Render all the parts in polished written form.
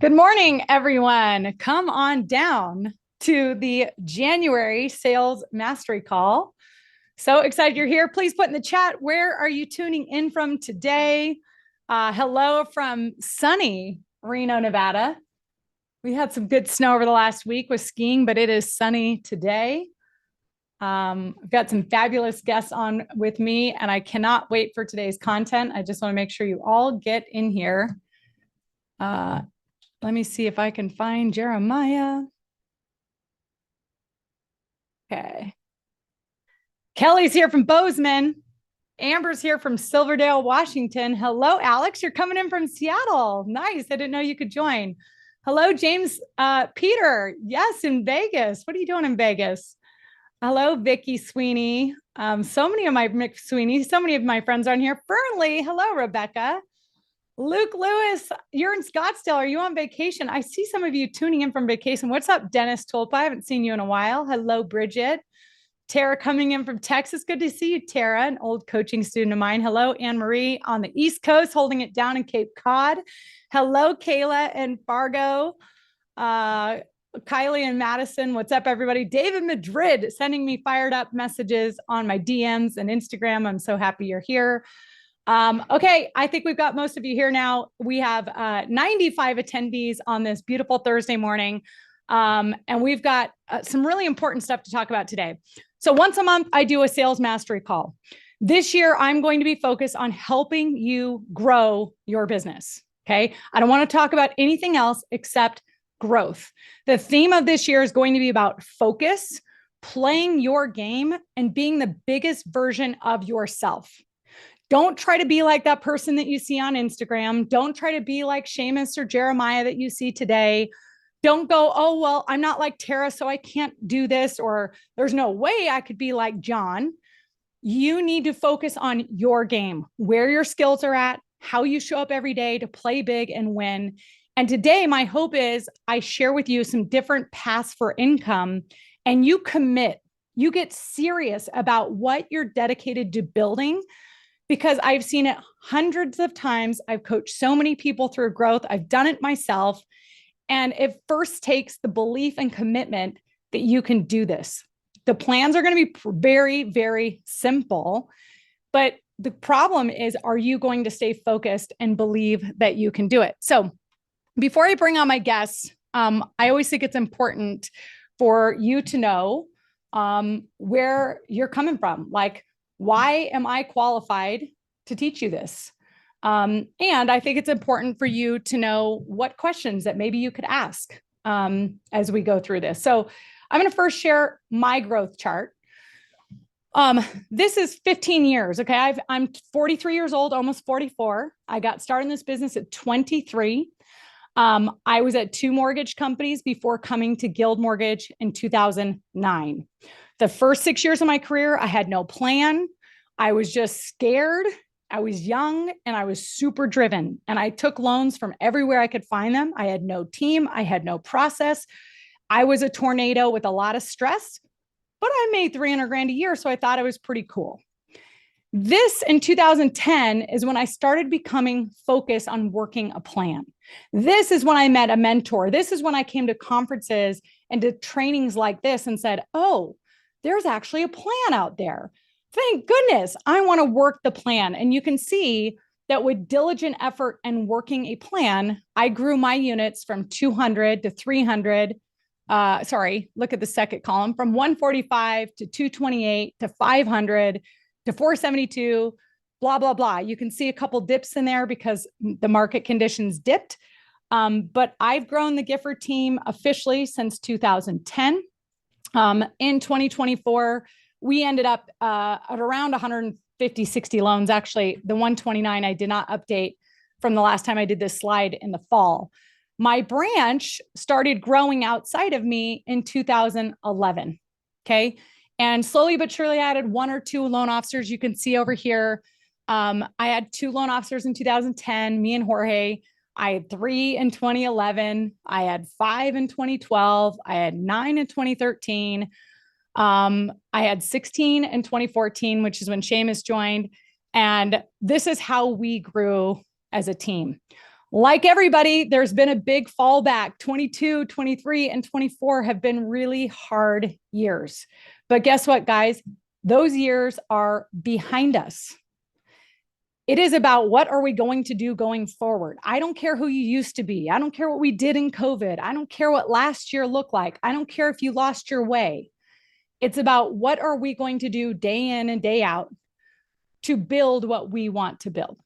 Good morning, everyone. Come on down to the January sales mastery call. So excited you're here. Please put in the chat, where are you tuning in from today? Hello from sunny Reno, Nevada. We had some good snow over the last week with skiing, but it is sunny today. I've got some fabulous guests on with me, and I cannot wait for today's content. I just want to make sure you all get in here. Let me see if I can find Jeremiah. Okay. Kelly's here from Bozeman. Amber's here from Silverdale, Washington. Hello, Alex. You're coming in from Seattle. Nice. I didn't know you could join. Hello, James Peter. Yes, in Vegas. What are you doing in Vegas? Hello, Vicky Sweeney. So many of my friends are on here. Fernley. Hello, Rebecca. Luke Lewis, you're in Scottsdale. Are you on vacation? I see some of you tuning in from vacation. What's up, Dennis Tolpa? I haven't seen you in a while. Hello, Bridget. Tara coming in from Texas. Good to see you, Tara, an old coaching student of mine. Hello, Anne Marie on the East Coast, holding it down in Cape Cod. Hello, Kayla and Fargo. Kylie and Madison. What's up, everybody? David Madrid sending me fired up messages on my DMs and Instagram. I'm so happy you're here. Okay, I think we've got most of you here now. We have 95 attendees on this beautiful Thursday morning, and we've got some really important stuff to talk about today. So once a month, I do a sales mastery call. This year, I'm going to be focused on helping you grow your business, okay? I don't want to talk about anything else except growth. The theme of this year is going to be about focus, playing your game, and being the biggest version of yourself. Don't try to be like that person that you see on Instagram. Don't try to be like Seamus or Jeremiah that you see today. Don't go, oh, well, I'm not like Tara, so I can't do this, or there's no way I could be like John. You need to focus on your game, where your skills are at, how you show up every day to play big and win. And today, my hope is I share with you some different paths for income, and you commit. You get serious about what you're dedicated to building, because I've seen it hundreds of times. I've coached so many people through growth. I've done it myself. And it first takes the belief and commitment that you can do this. The plans are going to be very, very simple. But the problem is, are you going to stay focused and believe that you can do it? So before I bring on my guests, I always think it's important for you to know where you're coming from. Like, why am I qualified to teach you this? And I think it's important for you to know what questions that maybe you could ask as we go through this. So I'm going to first share my growth chart. This is 15 years. Okay. I'm 43 years old, almost 44. I got started in this business at 23. I was at 2 mortgage companies before coming to Guild Mortgage in 2009. The first 6 years of my career, I had no plan. I was just scared. I was young and I was super driven. And I took loans from everywhere I could find them. I had no team. I had no process. I was a tornado with a lot of stress, but I made 300 grand a year. So I thought it was pretty cool. This in 2010 is when I started becoming focused on working a plan. This is when I met a mentor. This is when I came to conferences and to trainings like this and said, oh, there's actually a plan out there. Thank goodness I want to work the plan. And you can see that with diligent effort and working a plan, I grew my units from 200 to 300. Look at the second column, from 145 to 228 to 500 to 472, blah, blah, blah. You can see a couple dips in there because the market conditions dipped. But I've grown the Gifford team officially since 2010. In 2024, we ended up at around 150, 60 loans. Actually, the 129 I did not update from the last time I did this slide in the fall. My branch started growing outside of me in 2011. Okay. And slowly but surely I added 1 or 2 loan officers. You can see over here. I had 2 loan officers in 2010, me and Jorge. I had 3 in 2011. I had 5 in 2012. I had 9 in 2013. I had 16 in 2014, which is when Seamus joined. And this is how we grew as a team. Like everybody, there's been a big fallback. 22, 23, and 24 have been really hard years. But guess what, guys? Those years are behind us. It is about what are we going to do going forward. I don't care who you used to be. I don't care what we did in COVID. I don't care what last year looked like. I don't care if you lost your way. It's about what are we going to do day in and day out to build what we want to build.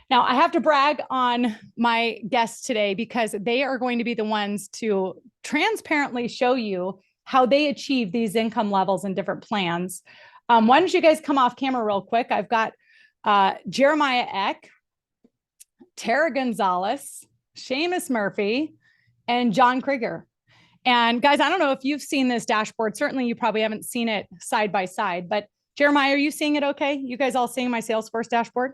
Now, I have to brag on my guests today because they are going to be the ones to transparently show you how they achieve these income levels and different plans. Why don't you guys come off camera real quick? I've got Jeremiah Eck, Tara Gonzalez, Seamus Murphy, and John Krieger. And guys, I don't know if you've seen this dashboard. Certainly you probably haven't seen it side by side, but Jeremiah, are you seeing it okay? You guys all seeing my Salesforce dashboard?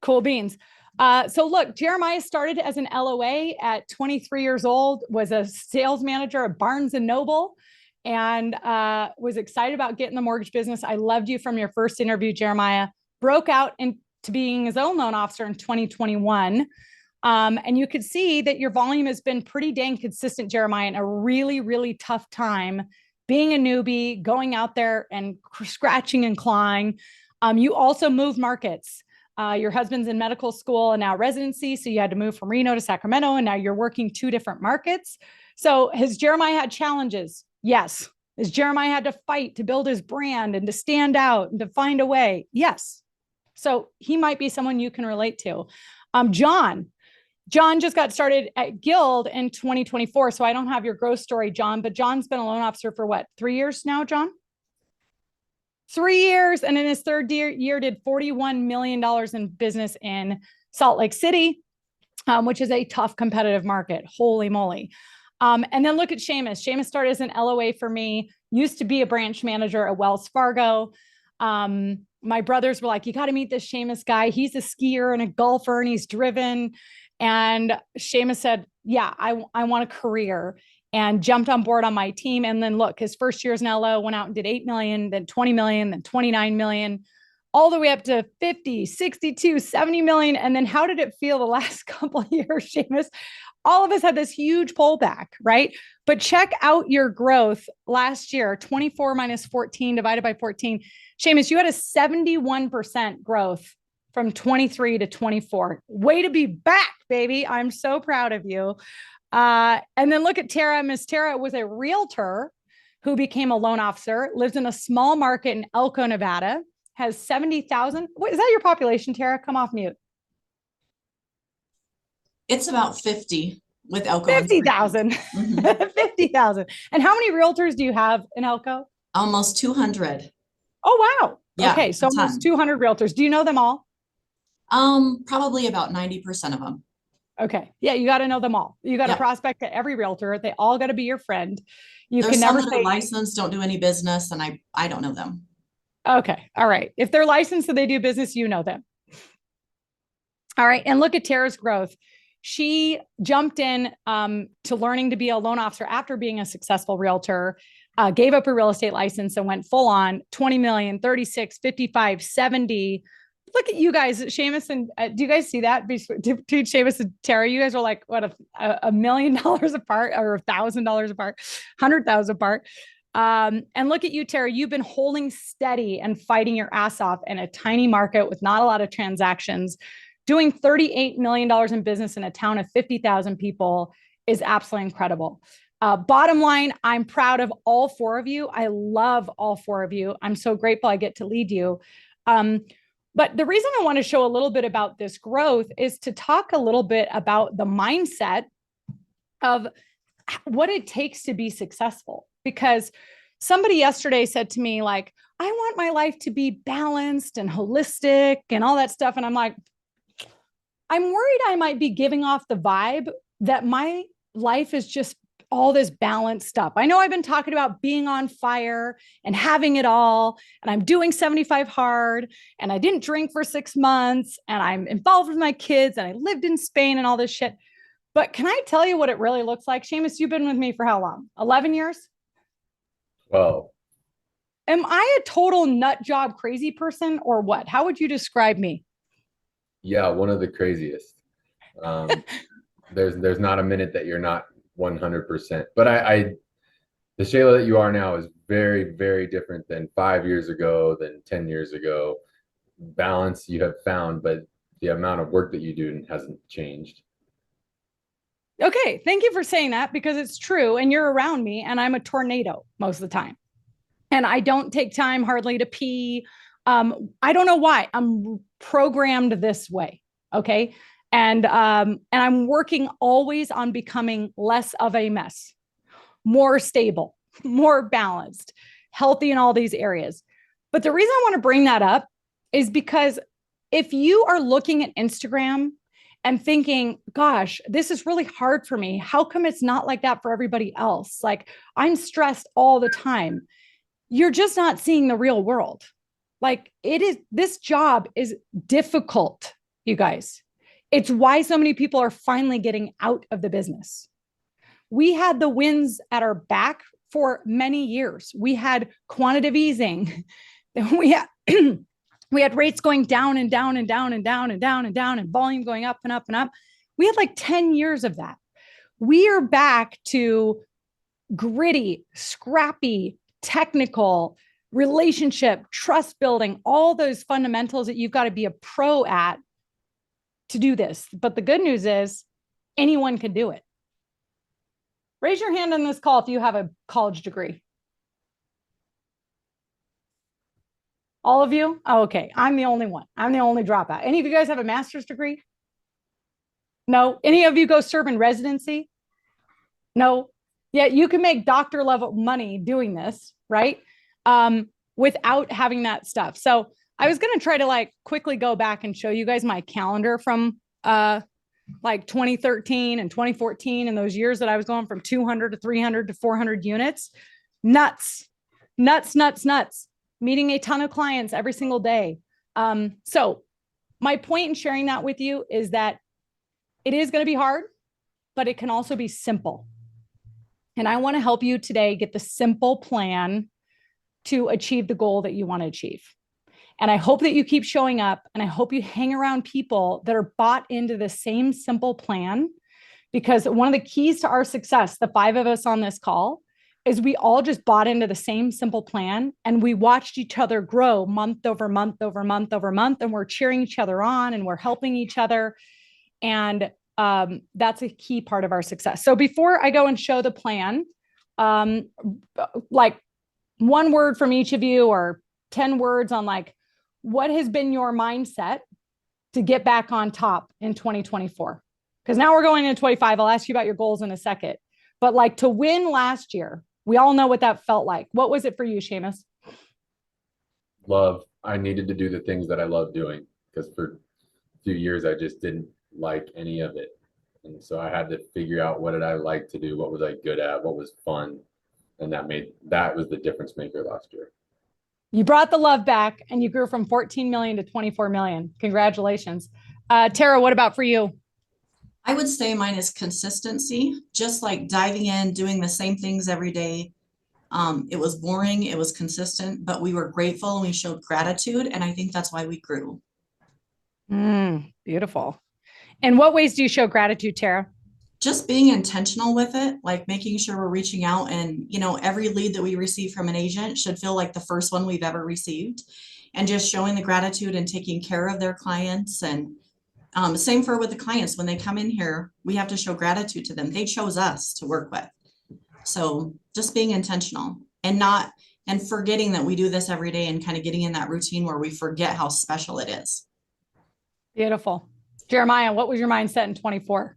Cool beans. So look, Jeremiah started as an LOA at 23 years old, was a sales manager at Barnes and Noble, and was excited about getting the mortgage business. I loved you from your first interview, Jeremiah. Broke out into being his own loan officer in 2021. And you could see that your volume has been pretty dang consistent, Jeremiah, in a really, really tough time, being a newbie, going out there and scratching and clawing. You also moved markets. Your husband's in medical school and now residency. So you had to move from Reno to Sacramento, and now you're working 2 different markets. So has Jeremiah had challenges? Yes. Has Jeremiah had to fight to build his brand and to stand out and to find a way? Yes. So he might be someone you can relate to. John just got started at Guild in 2024. So I don't have your growth story, John, but John's been a loan officer for what, 3 years now, John? 3 years. And in his third year did $41 million in business in Salt Lake City, which is a tough competitive market. Holy moly. And then look at Seamus. Seamus started as an LOA for me, used to be a branch manager at Wells Fargo. My brothers were like, you got to meet this Seamus guy. He's a skier and a golfer and he's driven. And Seamus said, yeah, I want a career, and jumped on board on my team. And then look, his first year as an LO went out and did 8 million, then 20 million, then 29 million, all the way up to 50, 62, 70 million. And then how did it feel the last couple of years, Seamus? All of us had this huge pullback, right? But check out your growth last year, 24 minus 14 divided by 14. Seamus, you had a 71% growth from 23 to 24. Way to be back, baby. I'm so proud of you. And then look at Tara. Miss Tara was a realtor who became a loan officer, lives in a small market in Elko, Nevada, has 70,000. What is that your population, Tara? Come off mute. It's about 50 with Elko. 50,000. 50,000. And how many realtors do you have in Elko? Almost 200. Oh, wow. Yeah, okay. So almost 200 realtors. Do you know them all? Probably about 90% of them. Okay. Yeah. You got to know them all. You got to prospect to every realtor. They all got to be your friend. You There's can some never that are licensed, don't do any business, and I don't know them. Okay. All right. If they're licensed and they do business, you know them. All right. And look at Tara's growth. She jumped in to learning to be a loan officer after being a successful realtor, gave up her real estate license and went full on 20 million, 36, 55, 70. Look at you guys, Seamus, and do you guys see that between Seamus and Tara? You guys are like, what, $1 million apart, or $1,000 apart, 100,000 apart. And look at you, Tara, you've been holding steady and fighting your ass off in a tiny market with not a lot of transactions. Doing $38 million in business in a town of 50,000 people is absolutely incredible. Bottom line, I'm proud of all 4 of you. I love all 4 of you. I'm so grateful I get to lead you. But the reason I want to show a little bit about this growth is to talk a little bit about the mindset of what it takes to be successful. Because somebody yesterday said to me, like, I want my life to be balanced and holistic and all that stuff. And I'm like, I'm worried I might be giving off the vibe that my life is just all this balanced stuff. I know I've been talking about being on fire and having it all, and I'm doing 75 hard, and I didn't drink for 6 months, and I'm involved with my kids, and I lived in Spain and all this shit. But can I tell you what it really looks like? Seamus, you've been with me for how long? 11 years? Wow. Am I a total nut job crazy person or what? How would you describe me? Yeah, one of the craziest. There's not a minute that you're not 100%. But the Shayla that you are now is very, very different than 5 years ago, than 10 years ago. Balance you have found, but the amount of work that you do hasn't changed. Okay, thank you for saying that because it's true. And you're around me, and I'm a tornado most of the time. And I don't take time hardly to pee. I don't know why. I'm programmed this way. Okay. And I'm working always on becoming less of a mess, more stable, more balanced, healthy in all these areas. But the reason I want to bring that up is because if you are looking at Instagram and thinking, gosh, this is really hard for me. How come it's not like that for everybody else? Like, I'm stressed all the time. You're just not seeing the real world. Like, this job is difficult, you guys. It's why so many people are finally getting out of the business. We had the winds at our back for many years. We had quantitative easing. We had we had rates going down and down and down and down and down and down, and volume going up and up and up. We had like 10 years of that. We are back to gritty, scrappy, technical, relationship, trust building, all those fundamentals that you've got to be a pro at to do this. But the good news is anyone can do it. Raise your hand on this call if you have a college degree. All of you? Oh, okay. I'm the only one. I'm the only dropout. Any of you guys have a master's degree? No. Any of you go serve in residency? No. Yeah, you can make doctor level money doing this, right? Without having that stuff. So I was going to try to like quickly go back and show you guys my calendar from like 2013 and 2014 and those years that I was going from 200 to 300 to 400 units. Nuts. Meeting a ton of clients every single day. So my point in sharing that with you is that it is going to be hard, but it can also be simple. And I want to help you today get the simple plan to achieve the goal that you want to achieve. And I hope that you keep showing up, and I hope you hang around people that are bought into the same simple plan, because one of the keys to our success, the 5 of us on this call, is we all just bought into the same simple plan, and we watched each other grow month over month over month over month, and we're cheering each other on and we're helping each other. And that's a key part of our success. So before I go and show the plan, like one word from each of you or 10 words on like, what has been your mindset to get back on top in 2024? Because now we're going into 25. I'll ask you about your goals in a second. But like to win last year, we all know what that felt like. What was it for you, Seamus? Love. I needed to do the things that I love doing, because for a few years I just didn't like any of it. And so I had to figure out, what did I like to do? What was I good at? What was fun? And that was the difference maker last year. You brought the love back and you grew from 14 million to 24 million. Congratulations. Tara, what about for you? I would say mine is consistency, just like diving in, doing the same things every day. It was boring, it was consistent, but we were grateful and we showed gratitude. And I think that's why we grew. Beautiful. In what ways do you show gratitude, Tara? Just being intentional with it, like making sure we're reaching out, and, every lead that we receive from an agent should feel like the first one we've ever received, and just showing the gratitude and taking care of their clients. And same with the clients. When they come in here, we have to show gratitude to them. They chose us to work with. So just being intentional and forgetting that we do this every day, and kind of getting in that routine where we forget how special it is. Beautiful. Jeremiah, what was your mindset in 24?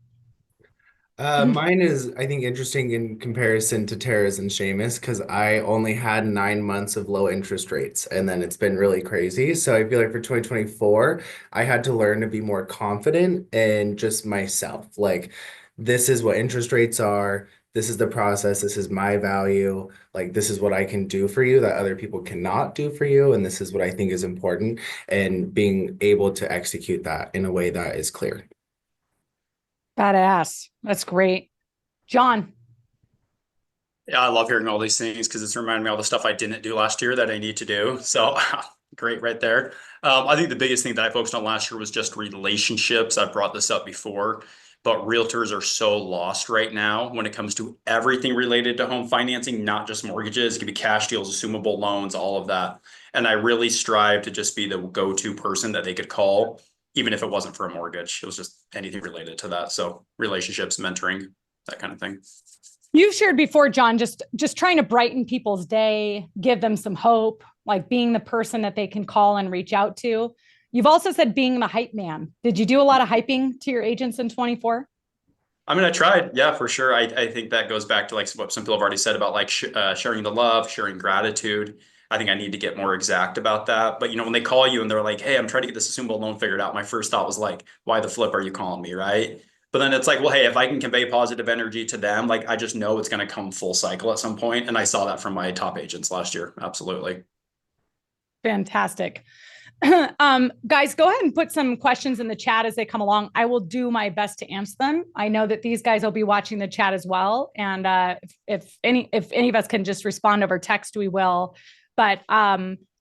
Mine is, I think, interesting in comparison to Tara's and Seamus, because I only had 9 months of low interest rates, and then it's been really crazy. So I feel like for 2024, I had to learn to be more confident in just myself. Like, this is what interest rates are. This is the process. This is my value. Like, this is what I can do for you that other people cannot do for you. And this is what I think is important, and being able to execute that in a way that is clear. Badass. That's great. John. Yeah, I love hearing all these things because it's reminding me of all the stuff I didn't do last year that I need to do. So Great, right there. I think the biggest thing that I focused on last year was just relationships. I've brought this up before, but realtors are so lost right now when it comes to everything related to home financing, not just mortgages. It could be cash deals, assumable loans, all of that. And I really strive to just be the go-to person that they could call, even if it wasn't for a mortgage. It was just anything related to that. So relationships, mentoring, that kind of thing. You've shared before, John, just trying to brighten people's day, give them some hope, like being the person that they can call and reach out to. You've also said being the hype man. Did you do a lot of hyping to your agents in 24? I mean, I tried. Yeah, for sure. I think that goes back to like what some people have already said about like sharing the love, sharing gratitude. I think I need to get more exact about that. But, when they call you and they're like, hey, I'm trying to get this assumable loan figured out, my first thought was like, why the flip are you calling me? Right. But then it's like, well, hey, if I can convey positive energy to them, like I just know it's going to come full cycle at some point. And I saw that from my top agents last year. Absolutely. Fantastic. Guys, go ahead and put some questions in the chat as they come along. I will do my best to answer them. I know that these guys will be watching the chat as well. And if any of us can just respond over text, we will. But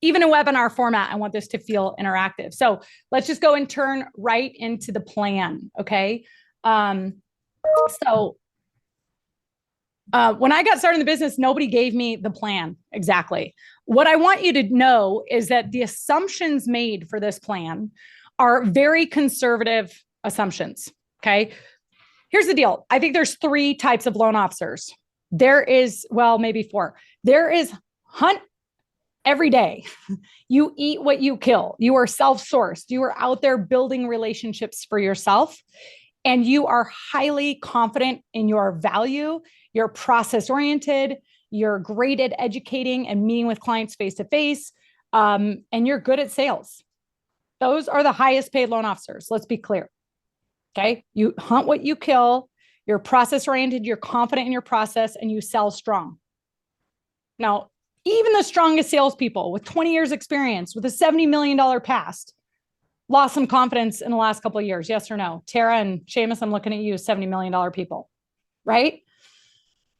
even a webinar format, I want this to feel interactive. So let's just go and turn right into the plan. Okay. So when I got started in the business, nobody gave me the plan exactly. What I want you to know is that the assumptions made for this plan are very conservative assumptions. Okay. Here's the deal. I think there's 3 types of loan officers. There is, well, maybe 4. There is hunt every day. You eat what you kill. You are self-sourced. You are out there building relationships for yourself. And you are highly confident in your value. You're process-oriented. You're great at educating and meeting with clients face-to-face. And you're good at sales. Those are the highest paid loan officers. Let's be clear. Okay. You hunt what you kill. You're process-oriented. You're confident in your process and you sell strong. Now, even the strongest salespeople with 20 years experience with a $70 million past lost some confidence in the last couple of years. Yes or no? Tara and Seamus, I'm looking at you, $70 million people, right?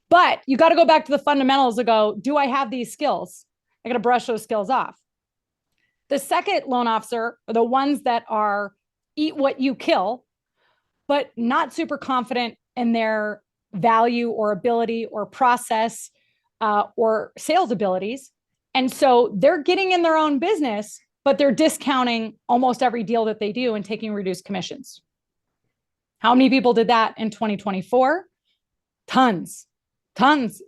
But you got to go back to the fundamentals and go, do I have these skills? I got to brush those skills off. The second loan officer are the ones that are eat what you kill, but not super confident in their value or ability or process or sales abilities. And so they're getting in their own business, but they're discounting almost every deal that they do and taking reduced commissions. How many people did that in 2024? Tons,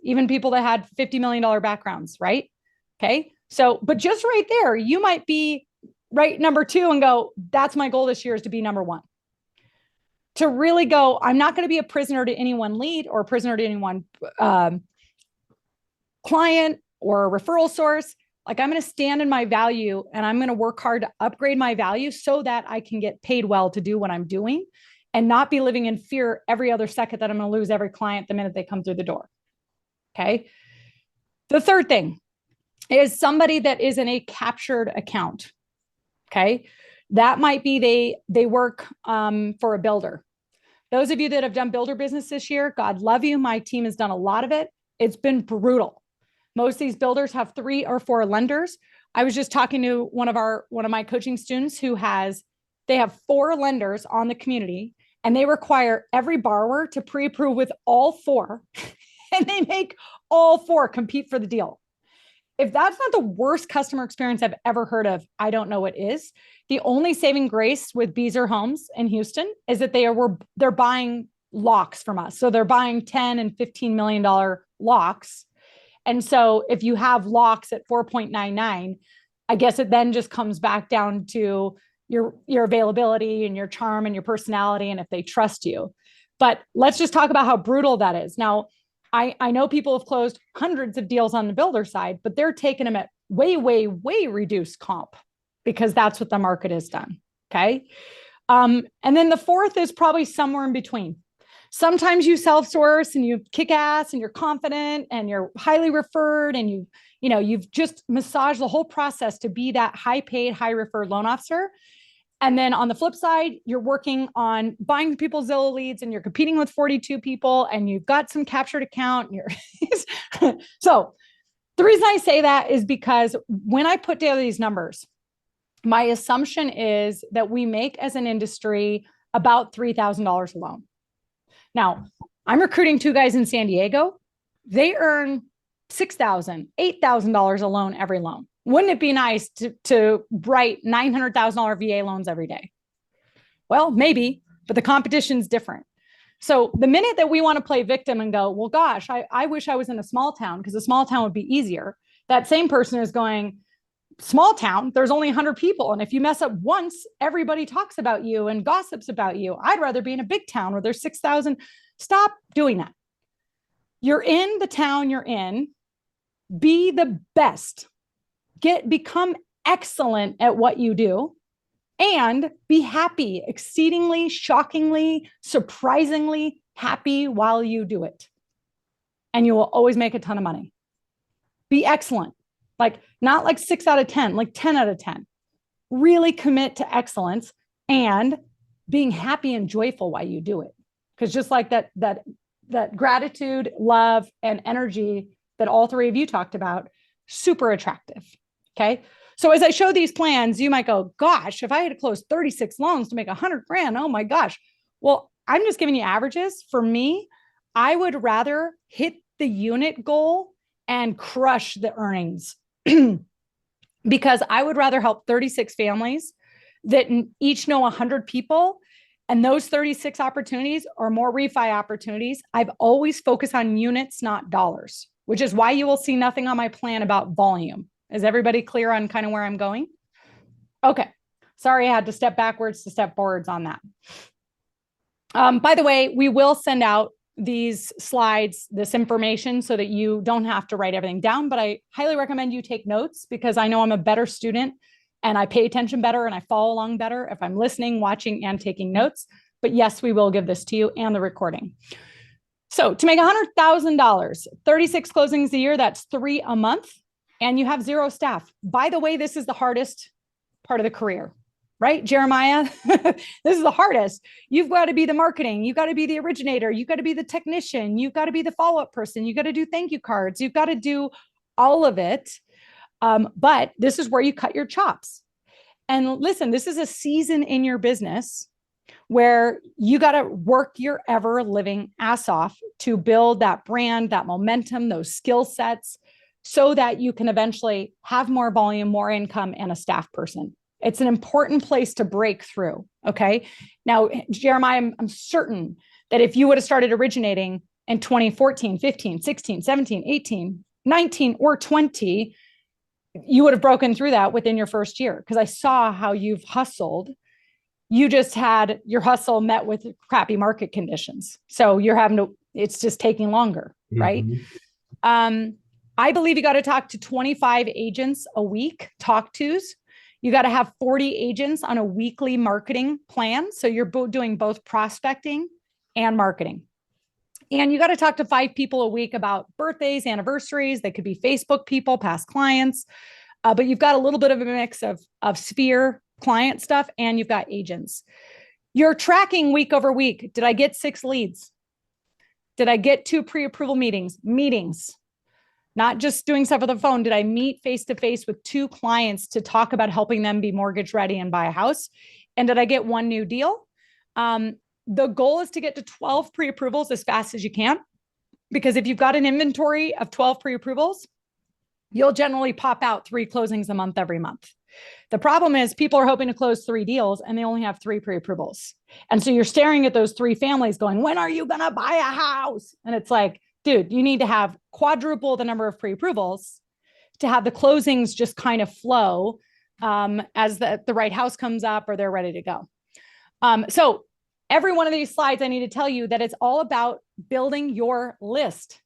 even people that had $50 million backgrounds, right? Okay. So, but just right there, you might be right number 2 and go, that's my goal this year is to be number 1. To really go, I'm not going to be a prisoner to any one lead or a prisoner to any one client or a referral source. Like I'm going to stand in my value and I'm going to work hard to upgrade my value so that I can get paid well to do what I'm doing and not be living in fear every other second that I'm going to lose every client the minute they come through the door. Okay. The third thing is somebody that is in a captured account. Okay. That might be they work for a builder. Those of you that have done builder business this year, God love you. My team has done a lot of it. It's been brutal. Most of these builders have 3 or 4 lenders. I was just talking to one of my coaching students they have 4 lenders on the community and they require every borrower to pre-approve with all 4 and they make all 4 compete for the deal. If that's not the worst customer experience I've ever heard of, I don't know what is. The only saving grace with Beazer Homes in Houston is that they're buying locks from us. So they're buying $10 and $15 million locks. And so if you have locks at 4.99, I guess it then just comes back down to your availability and your charm and your personality and if they trust you. But let's just talk about how brutal that is. Now, I know people have closed hundreds of deals on the builder side, but they're taking them at way, way, way reduced comp because that's what the market has done. Okay. And then the fourth is probably somewhere in between. Sometimes you self-source and you kick ass and you're confident and you're highly referred and you've just massaged the whole process to be that high paid, high referred loan officer. And then on the flip side, you're working on buying people's Zillow leads and you're competing with 42 people and you've got some captured account. So the reason I say that is because when I put together these numbers, my assumption is that we make as an industry about $3,000 a loan. Now, I'm recruiting 2 guys in San Diego. They earn $6,000, $8,000 a loan every loan. Wouldn't it be nice to write $900,000 VA loans every day? Well, maybe, but the competition's different. So the minute that we want to play victim and go, well, gosh, I wish I was in a small town because a small town would be easier. That same person is going, small town, there's only 100 people. And if you mess up once, everybody talks about you and gossips about you. I'd rather be in a big town where there's 6,000. Stop doing that. You're in the town you're in. Be the best. Become excellent at what you do and be happy, exceedingly, shockingly, surprisingly happy while you do it. And you will always make a ton of money. Be excellent. Like not like 6 out of 10, like 10 out of 10. Really commit to excellence and being happy and joyful while you do it. Because just like that gratitude, love, and energy that all 3 of you talked about, super attractive. Okay. So as I show these plans, you might go, gosh, if I had to close 36 loans to make $100,000, oh my gosh. Well, I'm just giving you averages. For me, I would rather hit the unit goal and crush the earnings because I would rather help 36 families that each know 100 people. And those 36 opportunities are more refi opportunities. I've always focused on units, not dollars, which is why you will see nothing on my plan about volume. Is everybody clear on kind of where I'm going? Okay. Sorry, I had to step backwards to step forwards on that. By the way, we will send out these slides, this information so that you don't have to write everything down, but I highly recommend you take notes because I know I'm a better student and I pay attention better and I follow along better if I'm listening, watching, and taking notes. But yes, we will give this to you and the recording. So to make $100,000, 36 closings a year, that's 3 a month, and you have 0 staff. By the way, this is the hardest part of the career, right? Jeremiah, this is the hardest. You've got to be the marketing. You've got to be the originator. You've got to be the technician. You've got to be the follow-up person. You've got to do thank you cards. You've got to do all of it. But this is where you cut your chops. And listen, this is a season in your business where you got to work your ever living ass off to build that brand, that momentum, those skill sets, so that you can eventually have more volume, more income, and a staff person. It's an important place to break through. Okay. Now, Jeremiah, I'm certain that if you would have started originating in 2014, 15, 16, 17, 18, 19, or 20, you would have broken through that within your first year because I saw how you've hustled. You just had your hustle met with crappy market conditions. So you're having to, it's just taking longer, right? I believe you got to talk to 25 agents a week, talk tos. You got to have 40 agents on a weekly marketing plan. So you're doing both prospecting and marketing. And you got to talk to 5 people a week about birthdays, anniversaries. They could be Facebook people, past clients. But you've got a little bit of a mix of Sphere client stuff, and you've got agents. You're tracking week over week. Did I get 6 leads? Did I get 2 pre-approval meetings? Not just doing stuff on the phone. Did I meet face-to-face with 2 clients to talk about helping them be mortgage ready and buy a house? And did I get 1 new deal? The goal is to get to 12 pre-approvals as fast as you can, because if you've got an inventory of 12 pre-approvals, you'll generally pop out 3 closings a month every month. The problem is people are hoping to close 3 deals and they only have 3 pre-approvals. And so you're staring at those 3 families going, when are you going to buy a house? And it's like, dude, you need to have quadruple the number of pre-approvals to have the closings just kind of flow as the right house comes up or they're ready to go. So every one of these slides, I need to tell you that it's all about building your list.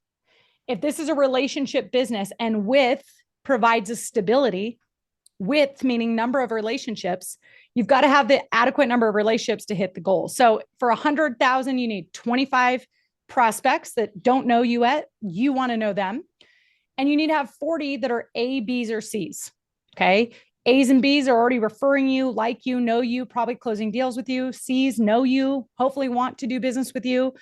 If this is a relationship business and width provides a stability, width meaning number of relationships, you've got to have the adequate number of relationships to hit the goal. So for 100,000, you need 25 prospects that don't know you yet. You want to know them. And you need to have 40 that are A, Bs, or Cs. Okay. A's and B's are already referring you, like you, know you, probably closing deals with you. C's know you, hopefully want to do business with you.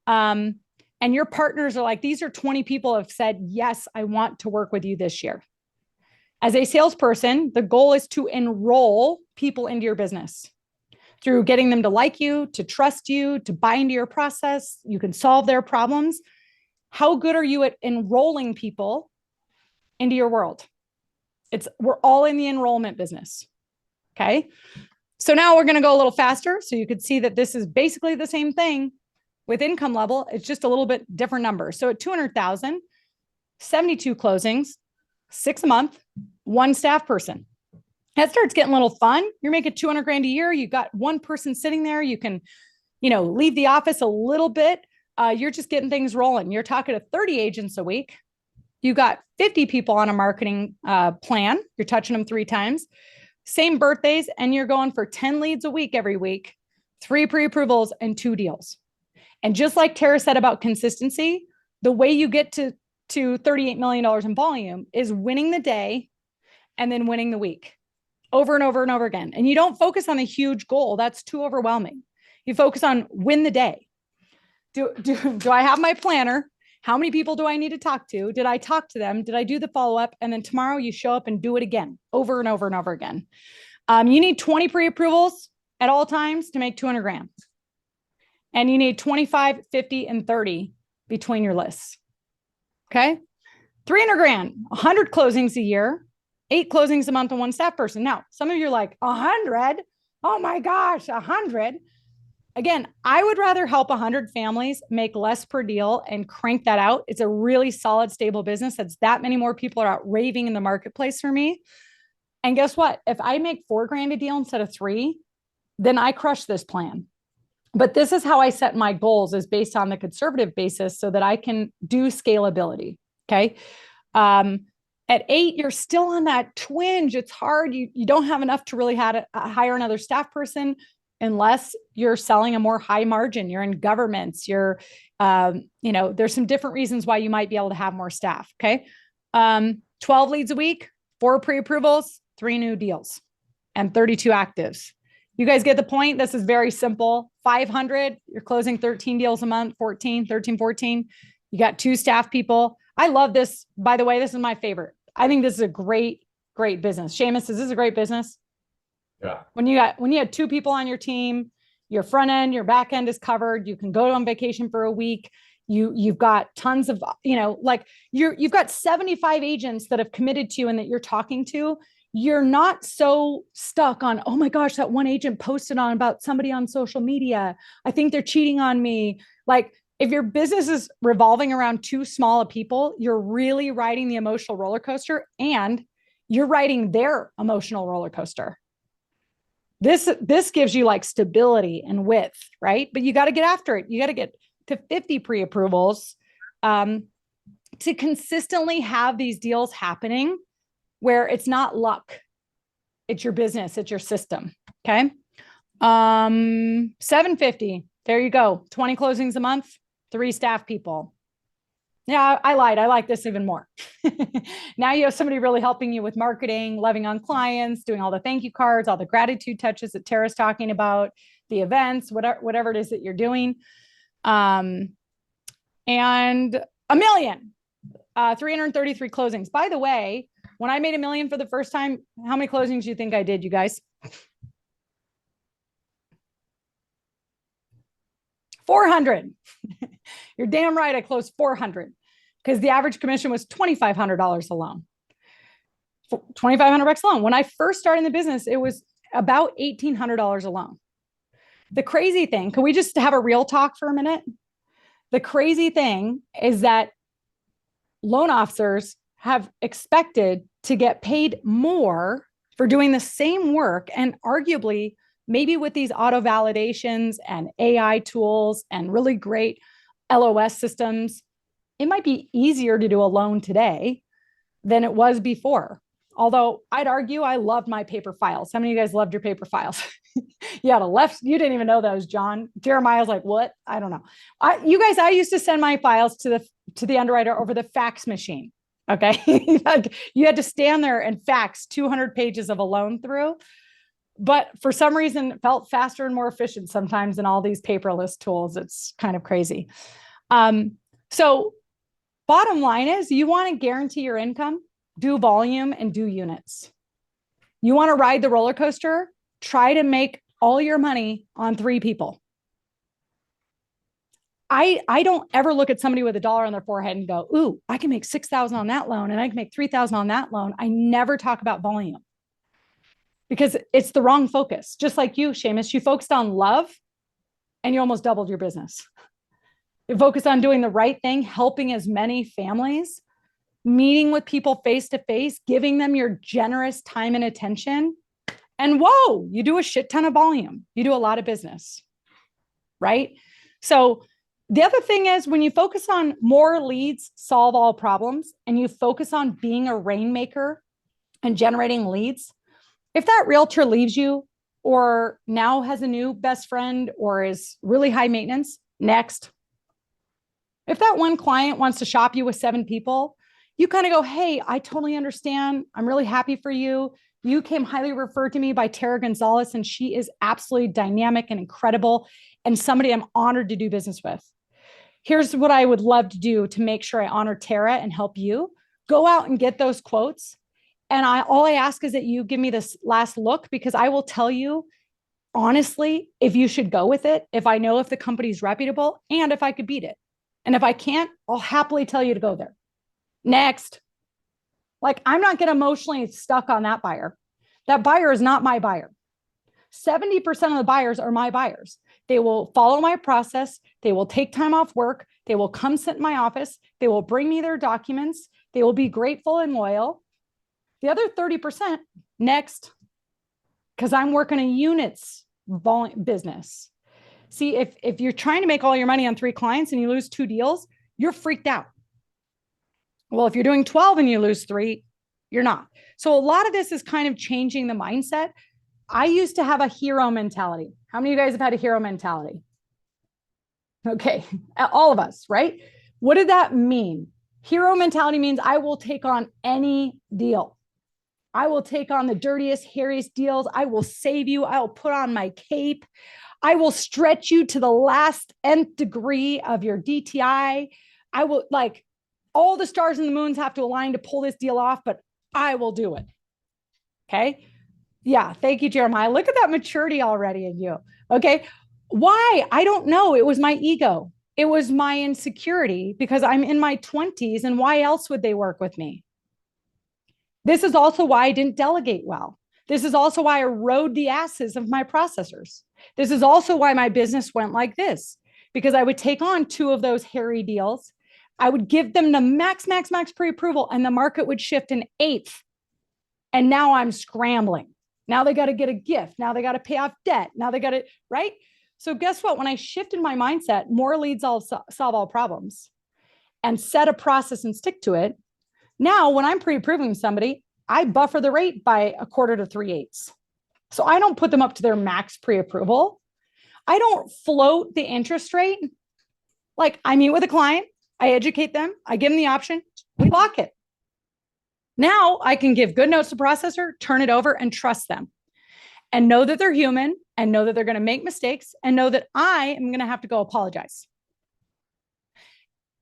And your partners are like, these are 20 people have said, yes, I want to work with you this year. As a salesperson, the goal is to enroll people into your business through getting them to like you, to trust you, to buy into your process. You can solve their problems. How good are you at enrolling people into your world? We're all in the enrollment business. Okay. So now we're going to go a little faster. So you could see that this is basically the same thing with income level. It's just a little bit different number. So at 200,000, 72 closings, 6 a month, 1 staff person. That starts getting a little fun. You're making 200 grand a year. You've got one person sitting there. You can, leave the office a little bit. You're just getting things rolling. You're talking to 30 agents a week. You got 50 people on a marketing plan. You're touching them 3 times, same birthdays, and you're going for 10 leads a week every week, 3 pre-approvals and 2 deals. And just like Tara said about consistency, the way you get to $38 million in volume is winning the day and then winning the week over and over and over again. And you don't focus on the huge goal. That's too overwhelming. You focus on win the day. Do I have my planner? How many people do I need to talk to? Did I talk to them? Did I do the follow-up? And then tomorrow you show up and do it again, over and over and over again. You need 20 pre-approvals at all times to make 200 grand. And you need 25, 50, and 30 between your lists. Okay. 300 grand, 100 closings a year, 8 closings a month and 1 staff person. Now, some of you are like 100. Oh my gosh, 100. Again, I would rather help 100 families make less per deal and crank that out. It's a really solid, stable business. That's that many more people are out raving in the marketplace for me. And guess what? If I make 4 grand a deal instead of 3, then I crush this plan. But this is how I set my goals, is based on the conservative basis so that I can do scalability. Okay. At 8, you're still on that twinge. It's hard. You don't have enough to really hire another staff person unless you're selling a more high margin. You're in governments. There's some different reasons why you might be able to have more staff. Okay. 12 leads a week, 4 pre-approvals, 3 new deals, and 32 actives. You guys get the point. This is very simple. 500, you're closing 13 deals a month, 13, 14. You got 2 staff people. I love this. By the way, this is my favorite. I think this is a great business. Seamus, is this a great business? Yeah. When you had 2 people on your team, your front end, your back end is covered. You can go on vacation for a week. You've got tons of, you've got 75 agents that have committed to you and that you're talking to. You're not so stuck on, oh my gosh, that one agent posted on about somebody on social media. I think they're cheating on me. Like, if your business is revolving around too small of people, you're really riding the emotional roller coaster, and you're riding their emotional roller coaster. This gives you like stability and width, right? But you got to get after it. You got to get to 50 pre-approvals to consistently have these deals happening where it's not luck. It's your business. It's your system. Okay. 750. There you go. 20 closings a month, 3 staff people. Yeah, I lied. I like this even more. Now you have somebody really helping you with marketing, loving on clients, doing all the thank you cards, all the gratitude touches that Tara's talking about, the events, whatever it is that you're doing. And $1 million, 333 closings. By the way, when I made $1 million for the first time, how many closings do you think I did, you guys? 400. You're damn right. I closed 400 because the average commission was $2,500 alone. $2,500 alone. When I first started in the business, it was about $1,800 alone. The crazy thing, can we just have a real talk for a minute? The crazy thing is that loan officers have expected to get paid more for doing the same work, and arguably maybe with these auto validations and AI tools and really great LOS systems, it might be easier to do a loan today than it was before. Although I'd argue I loved my paper files. How many of you guys loved your paper files? You had a left, you didn't even know those, John. Jeremiah's like, what? I don't know. I used to send my files to the underwriter over the fax machine. Okay. You had to stand there and fax 200 pages of a loan through. But for some reason, it felt faster and more efficient sometimes than all these paperless tools. It's kind of crazy. So bottom line is, you want to guarantee your income. do volume and do units. You want to ride the roller coaster? Try to make all your money on 3 people. I don't ever look at somebody with $1 on their forehead and go, ooh, I can make 6,000 on that loan and I can make 3,000 on that loan. I never talk about volume because it's the wrong focus. Just like you, Seamus, you focused on love and you almost doubled your business. You focused on doing the right thing, helping as many families, meeting with people face to face, giving them your generous time and attention. And whoa, you do a shit ton of volume. You do a lot of business, right? So the other thing is when you focus on more leads, solve all problems, and you focus on being a rainmaker and generating leads, if that realtor leaves you or now has a new best friend or is really high maintenance, next. If that one client wants to shop you with 7 people, you kind of go, hey, I totally understand. I'm really happy for you. You came highly referred to me by Tara Gonzalez, and she is absolutely dynamic and incredible and somebody I'm honored to do business with. Here's what I would love to do to make sure I honor Tara and help you. Go out and get those quotes. And all I ask is that you give me this last look, because I will tell you, honestly, if you should go with it, if I know if the company's reputable and if I could beat it. And if I can't, I'll happily tell you to go there. Next. Like, I'm not getting emotionally stuck on that buyer. That buyer is not my buyer. 70% of the buyers are my buyers. They will follow my process. They will take time off work. They will come sit in my office. They will bring me their documents. They will be grateful and loyal. The other 30%, next, because I'm working a units business. See, if you're trying to make all your money on 3 clients and you lose 2 deals, you're freaked out. Well, if you're doing 12 and you lose 3, you're not. So a lot of this is kind of changing the mindset. I used to have a hero mentality. How many of you guys have had a hero mentality? Okay, all of us, right? What did that mean? Hero mentality means I will take on any deal. I will take on the dirtiest, hairiest deals. I will save you. I will put on my cape. I will stretch you to the last nth degree of your DTI. I will, like, all the stars and the moons have to align to pull this deal off, but I will do it. Okay. Yeah. Thank you, Jeremiah. Look at that maturity already in you. Okay. Why? I don't know. It was my ego. It was my insecurity because I'm in my 20s, and why else would they work with me? This is also why I didn't delegate well. This is also why I rode the asses of my processors. This is also why my business went like this, because I would take on 2 of those hairy deals. I would give them the max pre-approval, and the market would shift an 1/8. And now I'm scrambling. Now they got to get a gift. Now they got to pay off debt. Now they got to, right? So guess what? When I shifted my mindset, more leads solve all problems, and set a process and stick to it. Now, when I'm pre-approving somebody, I buffer the rate by 1/4 to 3/8. So I don't put them up to their max pre-approval. I don't float the interest rate. Like, I meet with a client, I educate them, I give them the option, we lock it. Now I can give good notes to processor, turn it over, and trust them, and know that they're human, and know that they're going to make mistakes, and know that I am going to have to go apologize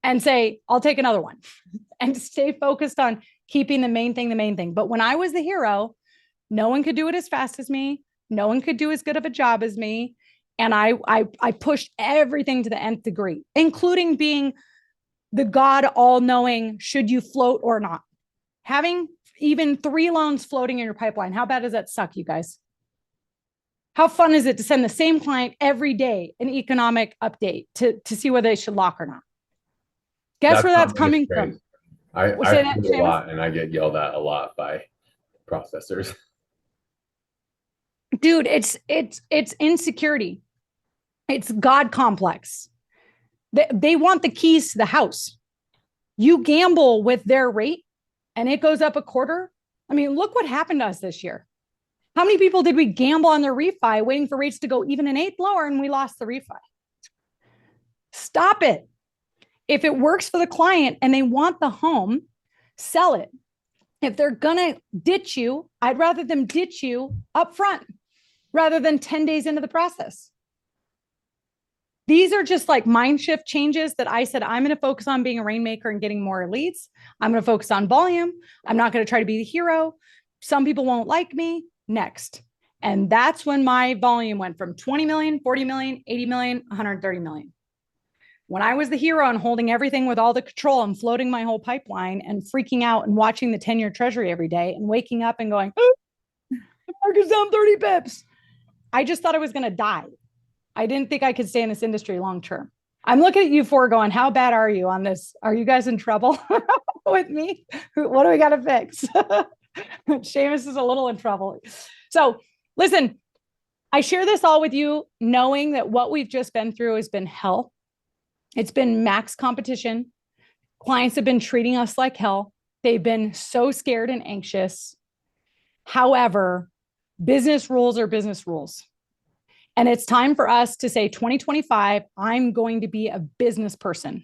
and say, I'll take another one, and stay focused on keeping the main thing. But when I was the hero, no one could do it as fast as me. No one could do as good of a job as me. And I pushed everything to the nth degree, including being the God all-knowing, should you float or not? Having even 3 loans floating in your pipeline. How bad does that suck, you guys? How fun is it to send the same client every day an economic update to see whether they should lock or not? Guess where that's coming from? I do a lot, and I get yelled at a lot by processors. Dude, it's insecurity. It's God complex. They want the keys to the house. You gamble with their rate and it goes up 1/4. I mean, look what happened to us this year. How many people did we gamble on their refi waiting for rates to go even an 1/8 lower, and we lost the refi? Stop it. If it works for the client and they want the home, sell it. If they're going to ditch you, I'd rather them ditch you up front rather than 10 days into the process. These are just like mind shift changes that I said, I'm going to focus on being a rainmaker and getting more leads. I'm going to focus on volume. I'm not going to try to be the hero. Some people won't like me. Next. And that's when my volume went from 20 million, 40 million, 80 million, 130 million. When I was the hero and holding everything with all the control and floating my whole pipeline and freaking out and watching the 10-year treasury every day and waking up and going, oh, the market's down 30 pips. I just thought I was going to die. I didn't think I could stay in this industry long term. I'm looking at you four going, how bad are you on this? Are you guys in trouble with me? What do we got to fix? Seamus is a little in trouble. So listen, I share this all with you knowing that what we've just been through has been hell. It's been max competition. Clients have been treating us like hell. They've been so scared and anxious. However, business rules are business rules. And it's time for us to say 2025, I'm going to be a business person,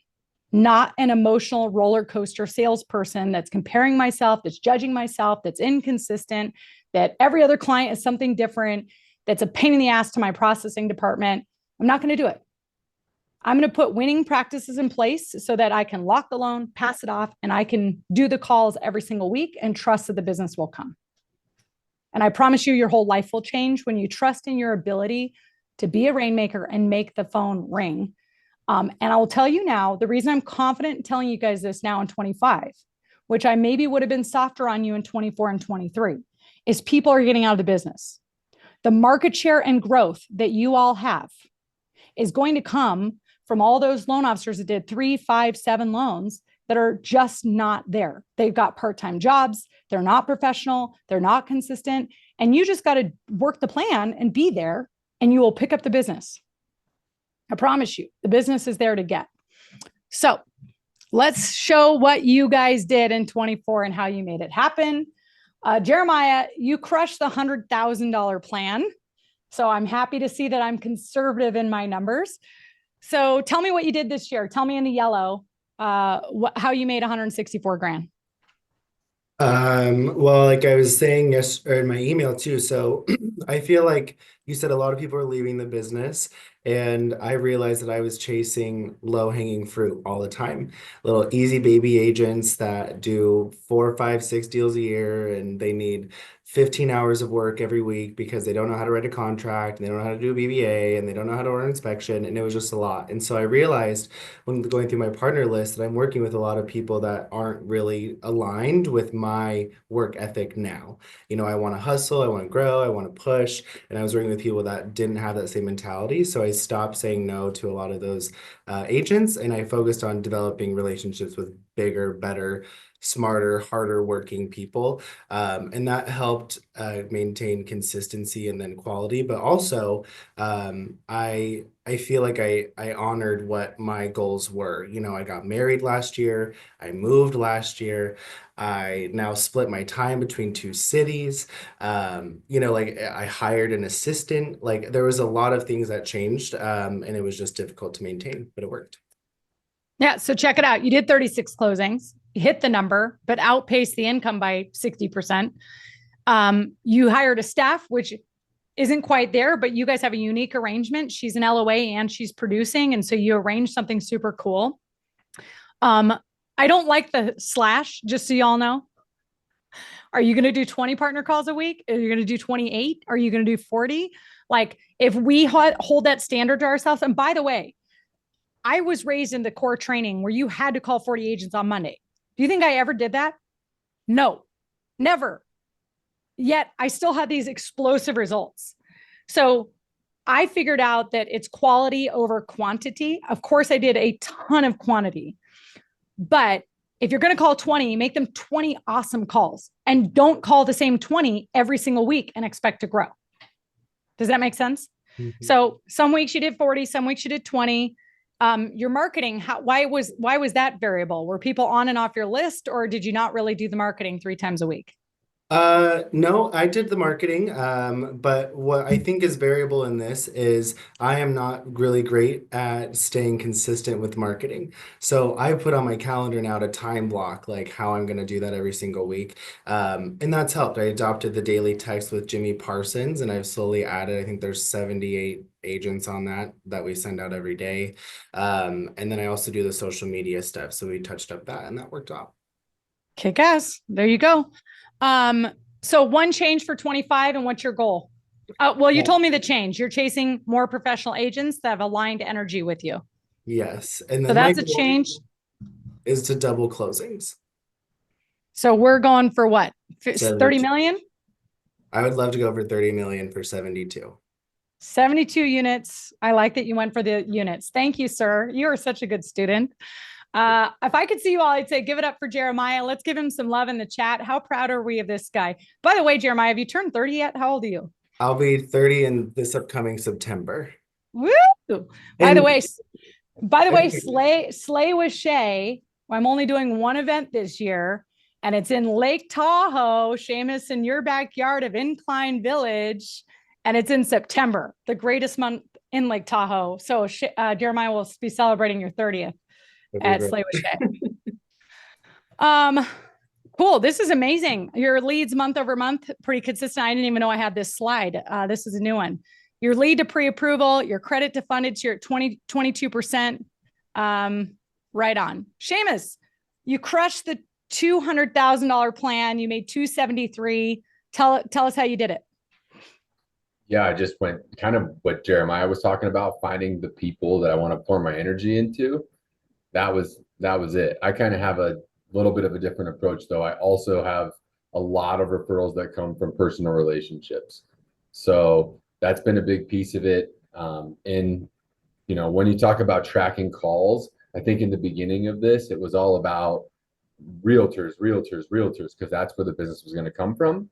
not an emotional roller coaster salesperson that's comparing myself, that's judging myself, that's inconsistent, that every other client is something different, that's a pain in the ass to my processing department. I'm not going to do it. I'm going to put winning practices in place so that I can lock the loan, pass it off, and I can do the calls every single week and trust that the business will come. And I promise you, your whole life will change when you trust in your ability to be a rainmaker and make the phone ring. And I will tell you now, the reason I'm confident in telling you guys this now in 25, which I maybe would have been softer on you in 24 and 23, is people are getting out of the business. The market share and growth that you all have is going to come from all those loan officers that did 3, 5, 7 loans that are just not there. They've got part-time jobs. They're not professional. They're not consistent. And you just got to work the plan and be there, and you will pick up the business. I promise you, the business is there to get. So let's show what you guys did in 24 and how you made it happen. Jeremiah, you crushed the $100,000 plan. So I'm happy to see that I'm conservative in my numbers. So tell me what you did this year. Tell me in the yellow, how you made 164 grand. Well, like I was saying in my email too, so I feel like you said a lot of people are leaving the business, and I realized that I was chasing low-hanging fruit all the time. Little easy baby agents that do 4, 5, 6 deals a year, and they need 15 hours of work every week because they don't know how to write a contract, and they don't know how to do a BBA, and they don't know how to order inspection, and it was just a lot. And so I realized when going through my partner list that I'm working with a lot of people that aren't really aligned with my work ethic now. You know, I want to hustle, I want to grow, I want to push, and I was working with people that didn't have that same mentality. So I stopped saying no to a lot of those agents, and I focused on developing relationships with bigger, better, smarter, harder working people. And that helped maintain consistency and then quality. But also, I feel like I honored what my goals were. You know, I got married last year. I moved last year. I now split my time between 2 cities. You know, like I hired an assistant. Like there was a lot of things that changed, and it was just difficult to maintain, but it worked. Yeah. So check it out. You did 36 closings, you hit the number, but outpaced the income by 60%. You hired a staff, which isn't quite there, but you guys have a unique arrangement. She's an LOA and she's producing. And so you arranged something super cool. I don't like the slash, just so y'all know. Are you going to do 20 partner calls a week? Are you going to do 28? Are you going to do 40? Like if we hold that standard to ourselves, and by the way, I was raised in the core training where you had to call 40 agents on Monday. Do you think I ever did that? No, never. Yet I still had these explosive results. So I figured out that it's quality over quantity. Of course, I did a ton of quantity, but if you're going to call 20, make them 20 awesome calls, and don't call the same 20 every single week and expect to grow. Does that make sense? Mm-hmm. So some weeks you did 40, some weeks you did 20. Your marketing, why was that variable? Were people on and off your list, or did you not really do the marketing 3 times a week? No, I did the marketing. But what I think is variable in this is I am not really great at staying consistent with marketing. So I put on my calendar now to time block like how I'm going to do that every single week. And that's helped. I adopted the daily text with Jimmy Parsons, and I've slowly added, I think there's 78 agents on that we send out every day. And then I also do the social media stuff. So we touched up that and that worked out. Kick ass. There you go. So one change for 25, and what's your goal? Well, you told me the change. You're chasing more professional agents that have aligned energy with you. Yes. And So then my that's a goal change. is to double closings. So we're going for what? 30 72. million? I would love to go for 30 million for 72. 72 units. I like that you went for the units. Thank you, sir. You are such a good student. If I could see you all, I'd say give it up for Jeremiah. Let's give him some love in the chat. How proud are we of this guy? By the way, Jeremiah, have you turned 30 yet? How old are you? I'll be 30 in this upcoming September. Woo! By And the way, Slay with Shay. I'm only doing one event this year, and it's in Lake Tahoe, Seamus, in your backyard of Incline Village, and it's in September, the greatest month in Lake Tahoe. So Jeremiah will be celebrating your 30th at Slay with Shay. Cool. This is amazing. Your leads month over month, pretty consistent. I didn't even know I had this slide. This is a new one. Your lead to pre-approval, your credit to funded, you're at 22%. Right on. Seamus, you crushed the $200,000 plan. You made 273. Tell us how you did it. Yeah, I just went kind of what Jeremiah was talking about, finding the people that I want to pour my energy into. That was it. I kind of have a little bit of a different approach, though. I also have a lot of referrals that come from personal relationships. So that's been a big piece of it. And, when you talk about tracking calls, I think in the beginning of this, it was all about realtors, because that's where the business was going to come from.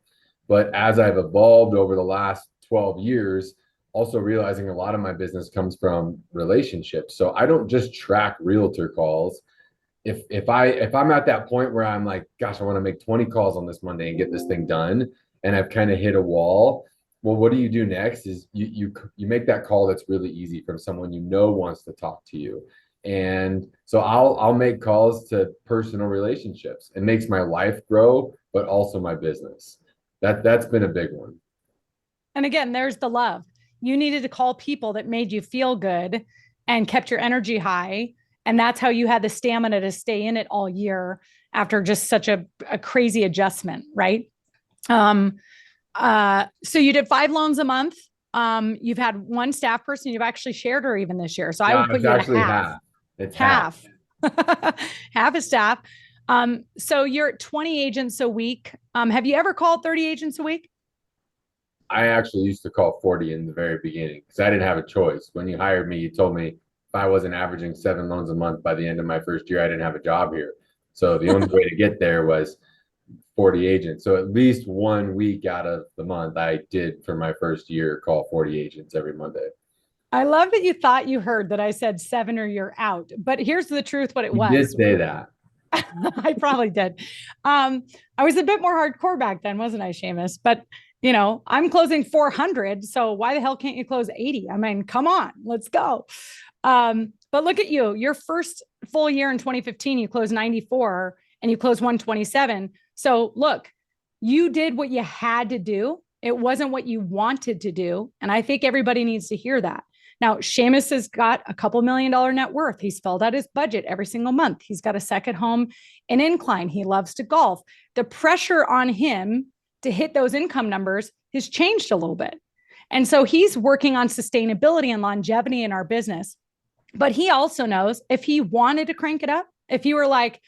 But as I've evolved over the last 12 years, also realizing a lot of my business comes from relationships. So I don't just track realtor calls. If I'm at that point where I'm like, gosh, I want to make 20 calls on this Monday and get this thing done, and I've kind of hit a wall, well, what do you do next is you make that call that's really easy from someone wants to talk to you. And so I'll make calls to personal relationships. It makes my life grow, but also my business. That's been a big one. And again, there's the love. You needed to call people that made you feel good and kept your energy high. And that's how you had the stamina to stay in it all year after just such a crazy adjustment, right? So you did 5 loans a month. You've had one staff person. You've actually shared her even this year. So I would put you at half. It's half. Half a staff. So you're at 20 agents a week. Have you ever called 30 agents a week? I actually used to call 40 in the very beginning because I didn't have a choice. When you hired me, you told me if I wasn't averaging 7 loans a month by the end of my first year, I didn't have a job here. So the only way to get there was 40 agents. So at least 1 week out of the month, I did for my first year call 40 agents every Monday. I love that you thought you heard that I said 7 or you're out. But here's the truth, what it was. You did say that. I probably did. I was a bit more hardcore back then, wasn't I, Seamus? But I'm closing 400. So why the hell can't you close 80? I mean, come on, let's go. But look at you, your first full year in 2015, you closed 94 and you closed 127. So look, you did what you had to do. It wasn't what you wanted to do. And I think everybody needs to hear that. Now, Seamus has got a couple $1 million net worth. He's filled out his budget every single month. He's got a second home in Incline. He loves to golf. The pressure on him to hit those income numbers has changed a little bit. And so he's working on sustainability and longevity in our business. But he also knows if he wanted to crank it up, if you were like,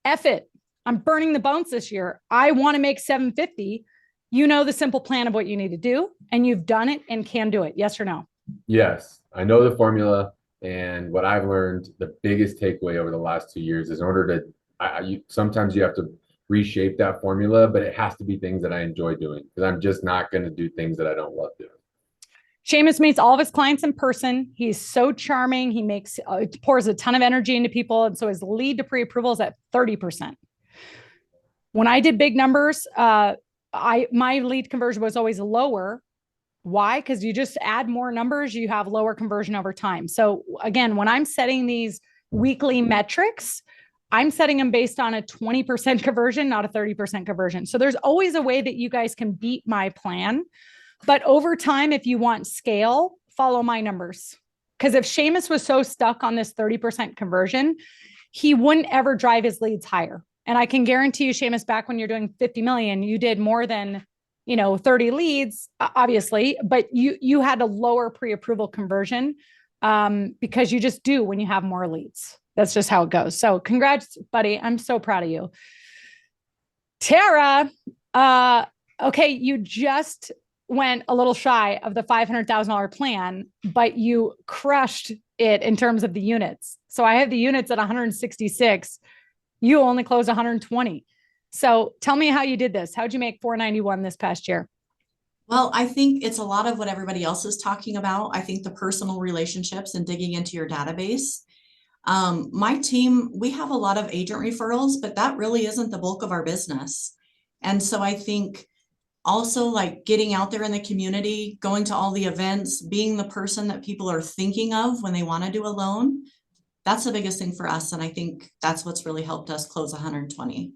F it, I'm burning the bones this year, I want to make 750, the simple plan of what you need to do, and you've done it and can do it. Yes or no? Yes, I know the formula. And what I've learned, the biggest takeaway over the last 2 years is in order to, sometimes you have to reshape that formula, but it has to be things that I enjoy doing because I'm just not going to do things that I don't love doing. Seamus meets all of his clients in person. He's so charming. He pours a ton of energy into people. And so his lead to pre-approval is at 30%. When I did big numbers, my lead conversion was always lower. Why? Because you just add more numbers, you have lower conversion over time. So again, when I'm setting these weekly metrics, I'm setting them based on a 20% conversion, not a 30% conversion. So there's always a way that you guys can beat my plan. But over time, if you want scale, follow my numbers. Because if Seamus was so stuck on this 30% conversion, he wouldn't ever drive his leads higher. And I can guarantee you, Seamus, back when you're doing 50 million, you did more than 30 leads, obviously, but you had a lower pre-approval conversion because you just do when you have more leads. That's just how it goes. So congrats, buddy. I'm so proud of you. Tara, okay, you just went a little shy of the $500,000 plan, but you crushed it in terms of the units. So I have the units at 166. You only closed 120. So tell me how you did this. How'd you make 491 this past year? Well, I think it's a lot of what everybody else is talking about. I think the personal relationships and digging into your database. My team, we have a lot of agent referrals, but that really isn't the bulk of our business. And so I think also like getting out there in the community, going to all the events, being the person that people are thinking of when they want to do a loan. That's the biggest thing for us. And I think that's what's really helped us close 120.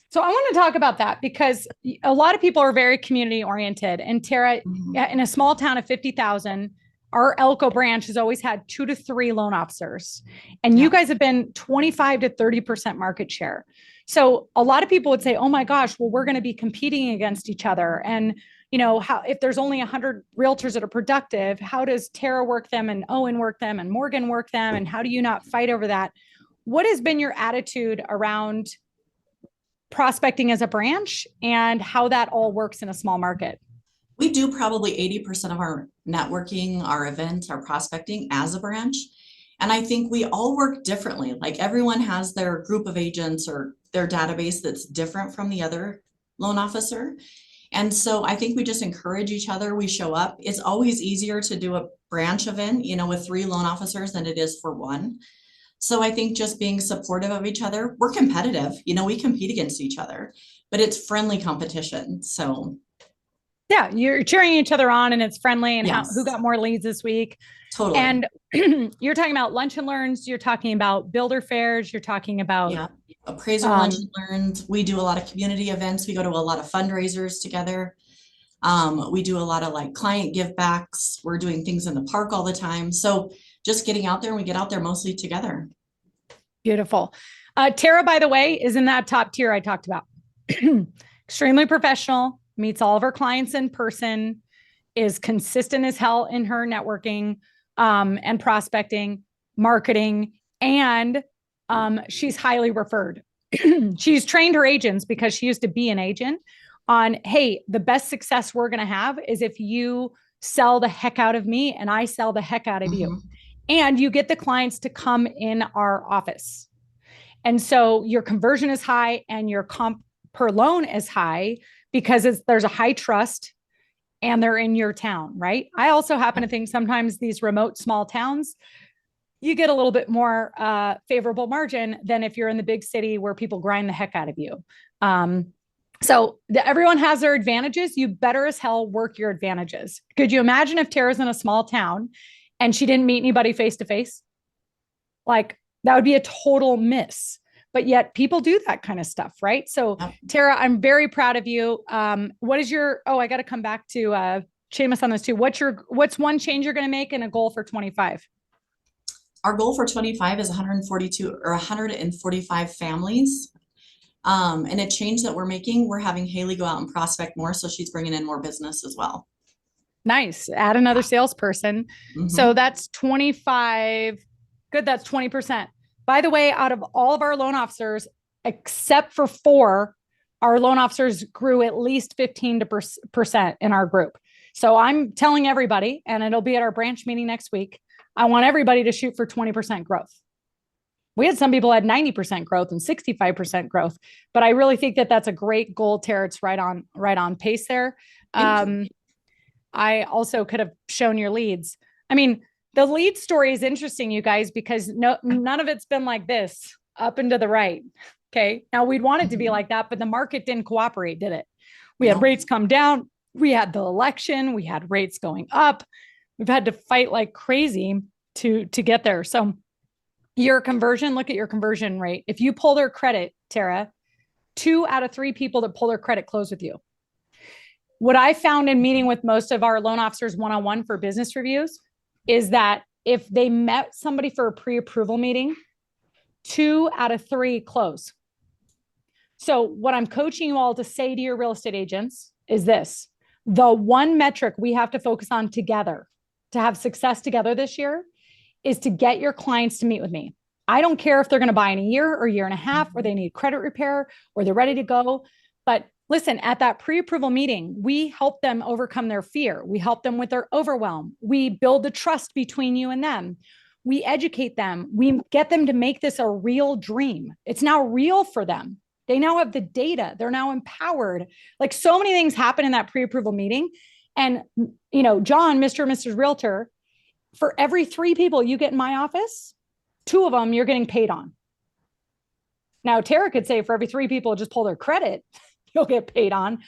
So I want to talk about that because a lot of people are very community oriented. And Tara, in a small town of 50,000, our Elko branch has always had 2 to 3 loan officers. And you guys have been 25 to 30% market share. So a lot of people would say, oh my gosh, well, we're going to be competing against each other. And how, if there's only 100 realtors that are productive, how does Tara work them and Owen work them and Morgan work them? And how do you not fight over that? What has been your attitude around prospecting as a branch and how that all works in a small market? We do probably 80% of our networking, our events, our prospecting as a branch. And I think we all work differently. Like everyone has their group of agents or their database that's different from the other loan officer. And so I think we just encourage each other. We show up. It's always easier to do a branch event, with 3 loan officers than it is for 1. So I think just being supportive of each other, we're competitive, we compete against each other, but it's friendly competition. So yeah, you're cheering each other on and it's friendly and yes. who got more leads this week. Totally. And you're talking about lunch and learns. You're talking about builder fairs. You're talking about appraisal lunch and learns. We do a lot of community events. We go to a lot of fundraisers together. We do a lot of like client give backs. We're doing things in the park all the time. So just getting out there, and we get out there mostly together. Beautiful. Tara, by the way, is in that top tier I talked about. Extremely professional, meets all of her clients in person, is consistent as hell in her networking and prospecting, marketing, and she's highly referred. She's trained her agents because she used to be an agent on, hey, the best success we're going to have is if you sell the heck out of me and I sell the heck out of you. And you get the clients to come in our office. And so your conversion is high and your comp per loan is high because there's a high trust and they're in your town, right? I also happen to think sometimes these remote small towns, you get a little bit more favorable margin than if you're in the big city where people grind the heck out of you. So everyone has their advantages. You better as hell work your advantages. Could you imagine if Tara's in a small town and she didn't meet anybody face to face? Like that would be a total miss. But yet people do that kind of stuff, right? So Tara, I'm very proud of you. What is I got to come back to Seamus on this too. What's one change you're going to make and a goal for 25? Our goal for 25 is 142 or 145 families. And a change that we're making, we're having Haley go out and prospect more. So she's bringing in more business as well. Nice. Add another salesperson. So that's 25. Good. That's 20%. By the way, out of all of our loan officers, except for 4, our loan officers grew at least 15% in our group. So I'm telling everybody, and it'll be at our branch meeting next week, I want everybody to shoot for 20% growth. We had some people had 90% growth and 65% growth, but I really think that that's a great goal, Tara. It's right on pace there. I also could have shown your leads. I mean, the lead story is interesting, you guys, because none of it's been like this up and to the right. Okay. Now we'd want it to be like that, but the market didn't cooperate, did it? We had Nope. rates come down. We had the election. We had rates going up. We've had to fight like crazy to get there. So your conversion, look at your conversion rate. If you pull their credit, Tara, 2 out of 3 people that pull their credit close with you. What I found in meeting with most of our loan officers one-on-one for business reviews is that if they met somebody for a pre-approval meeting, 2 out of 3 close. So what I'm coaching you all to say to your real estate agents is this: the one metric we have to focus on together to have success together this year is to get your clients to meet with me. I don't care if they're going to buy in a year or year and a half, or they need credit repair, or they're ready to go. But listen, at that pre-approval meeting, we help them overcome their fear. We help them with their overwhelm. We build the trust between you and them. We educate them. We get them to make this a real dream. It's now real for them. They now have the data. They're now empowered. Like, so many things happen in that pre-approval meeting. And, you know, John, Mr. and Mrs. Realtor, for every 3 people you get in my office, 2 of them you're getting paid on. Now, Tara could say for every 3 people just pull their credit, you'll get paid on,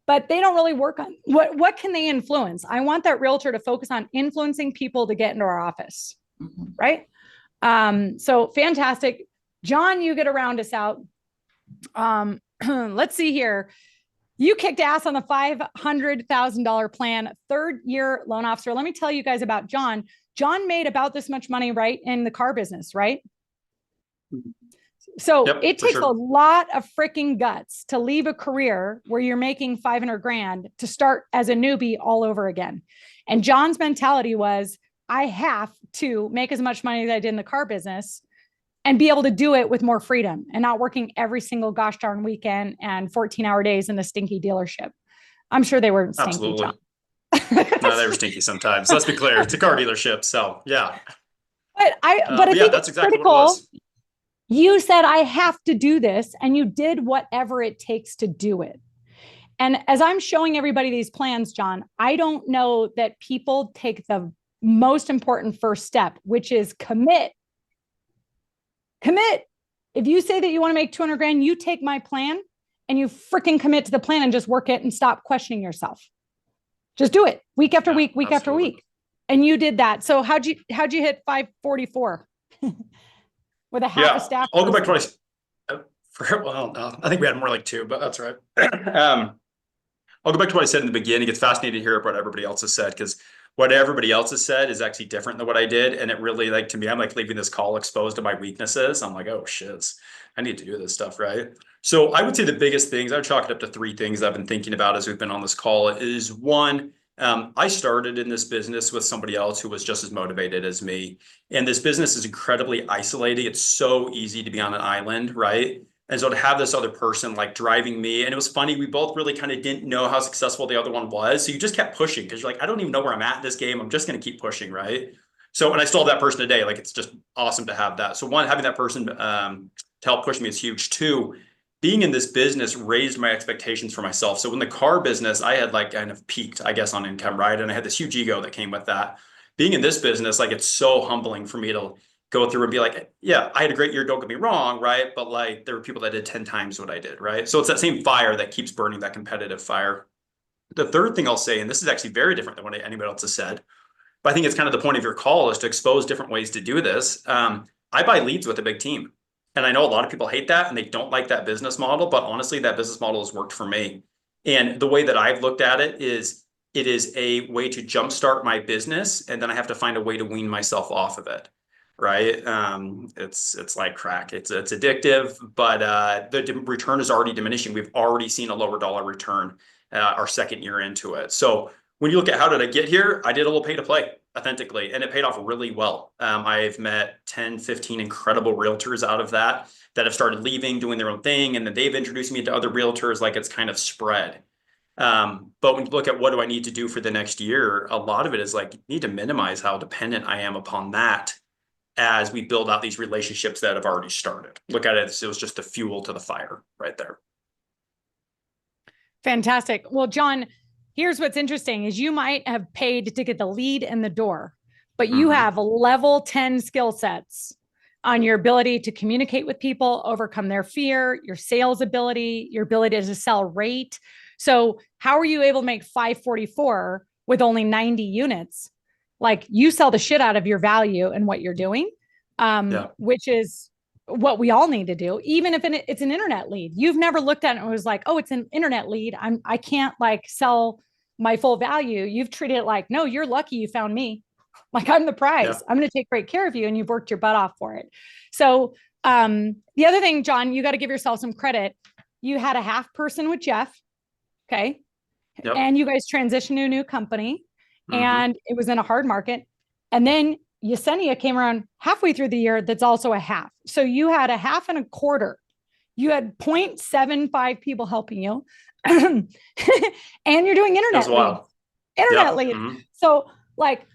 but they don't really work on what can they influence? I want that realtor to focus on influencing people to get into our office. Mhm. Right? So fantastic. John, you get to round us out. Let's see here. You kicked ass on the $500,000 plan, 3rd year loan officer. Let me tell you guys about John. John made about this much money, right, in the car business, right? So Yep, it for takes sure. a lot of freaking guts to leave a career where you're making 500 grand to start as a newbie all over again. And John's mentality was, I have to make as much money as I did in the car business and be able to do it with more freedom and not working every single gosh darn weekend and 14-hour days in the stinky dealership. I'm sure they weren't stinky, Absolutely. John. No, they were stinky sometimes. Let's be clear. It's a car dealership. So yeah. But I But yeah, think that's it's exactly what it critical. was. You said, I have to do this, and you did whatever it takes to do it. And as I'm showing everybody these plans, John, I don't know that people take the most important first step, which is commit. Commit. If you say that you want to make 200 grand, you take my plan and you freaking commit to the plan and just work it and stop questioning yourself. Just do it week after Yeah, week, week after absolutely. week. And you did that. So how'd you hit 544 with a half a Yeah, staff? I'll go back to person? what well, no, I think we had more like 2, but that's right. I'll go back to what I said in the beginning. It's fascinating to hear what everybody else has said, because what everybody else has said is actually different than what I did. And it really, like, to me, I'm like leaving this call exposed to my weaknesses. I'm like, oh shiz, I need to do this stuff, right? So I would say the biggest things, I would chalk it up to 3 things I've been thinking about as we've been on this call is, one, I started in this business with somebody else who was just as motivated as me. And this business is incredibly isolating. It's so easy to be on an island, right? And so to have this other person like driving me, and it was funny, we both really kind of didn't know how successful the other one was. So you just kept pushing because you're like, I don't even know where I'm at in this game. I'm just going to keep pushing, right? So, and I still have that person today. Like, it's just awesome to have that. So one, having that person to help push me is huge. 2, being in this business raised my expectations for myself. So in the car business, I had like kind of peaked, I guess, on income, right? And I had this huge ego that came with that. Being in this business, like, it's so humbling for me to go through and be like, yeah, I had a great year, don't get me wrong, right? But like, there were people that did 10 times what I did, right? So it's that same fire that keeps burning, that competitive fire. The third thing I'll say, and this is actually very different than what anybody else has said, but I think it's kind of the point of your call, is to expose different ways to do this. I buy leads with a big team. And I know a lot of people hate that and they don't like that business model, but honestly, that business model has worked for me. And the way that I've looked at it is a way to jumpstart my business, and then I have to find a way to wean myself off of it. Right. It's like crack. It's addictive, but the return is already diminishing. We've already seen a lower dollar return our 2nd year into it. So when you look at how did I get here, I did a little pay to play authentically, and it paid off really well. I've met 10, 15 incredible realtors out of that have started leaving, doing their own thing. And then they've introduced me to other realtors. Like, it's kind of spread. But when you look at what do I need to do for the next year, a lot of it is like, you need to minimize how dependent I am upon that as we build out these relationships that have already started. Look at it as it was just the fuel to the fire right there. Fantastic. Well, John, here's what's interesting is you might have paid to get the lead in the door, but you have level 10 skill sets on your ability to communicate with people, overcome their fear, your sales ability, your ability to sell rate, So how are you able to make 544 with only 90 units? Like, you sell the shit out of your value and what you're doing, which is what we all need to do. Even if it's an internet lead, you've never looked at it and was like, oh, it's an internet lead, I can't like sell my full value. You've treated it like, no, you're lucky you found me. Like, I'm the prize. I'm going to take great care of you. And you've worked your butt off for it. So the other thing, John, you got to give yourself some credit. You had a half person with Jeff. Okay. Yep. And you guys transitioned to a new company, and it was in a hard market. And then Yesenia came around halfway through the year. That's also a half. So you had a half and a quarter. You had 0.75 people helping you. And you're doing internet lead. So like,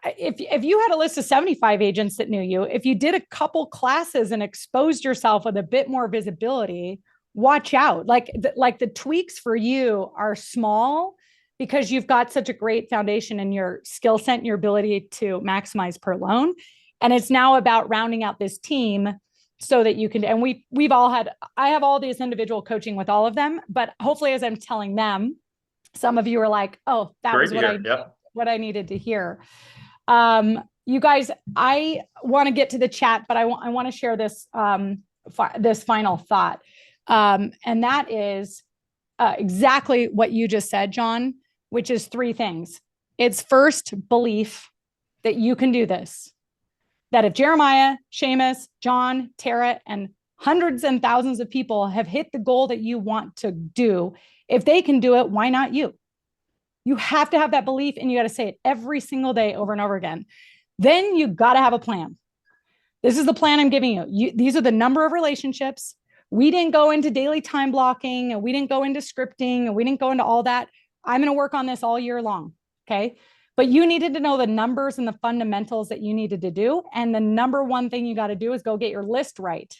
if you had a list of 75 agents that knew you, if you did a couple classes and exposed yourself with a bit more visibility, watch out. Like the tweaks for you are small because you've got such a great foundation in your skill set and your ability to maximize per loan. And it's now about rounding out this team so that you can, and I have all these individual coaching with all of them, but hopefully as I'm telling them, some of you are like, oh, that was what I needed to hear. You guys, I want to get to the chat, but I want to share this, this final thought. And that is exactly what you just said, John, which is three things. It's first, belief that you can do this. That if Jeremiah, Seamus, John, Tara, and hundreds and thousands of people have hit the goal that you want to do, if they can do it, why not you? You have to have that belief, and you got to say it every single day over and over again. Then you got to have a plan. This is the plan I'm giving you. These are the number of relationships. We didn't go into daily time blocking, and we didn't go into scripting, and we didn't go into all that. I'm going to work on this all year long. Okay. But you needed to know the numbers and the fundamentals that you needed to do. And the number one thing you got to do is go get your list right.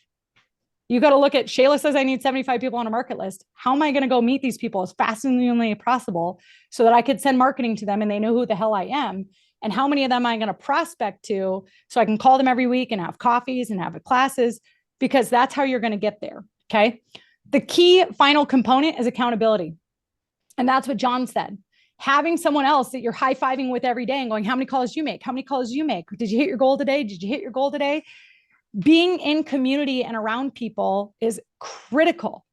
You got to look at, Shayla says, I need 75 people on a market list. How am I going to go meet these people as fast as humanly possible so that I could send marketing to them and they know who the hell I am? And how many of them am I going to prospect to so I can call them every week and have coffees and have classes, because that's how you're going to get there. Okay. The key final component is accountability. And that's what John said. Having someone else that you're high-fiving with every day and going, how many calls do you make? How many calls do you make? Did you hit your goal today? Did you hit your goal today? Being in community and around people is critical.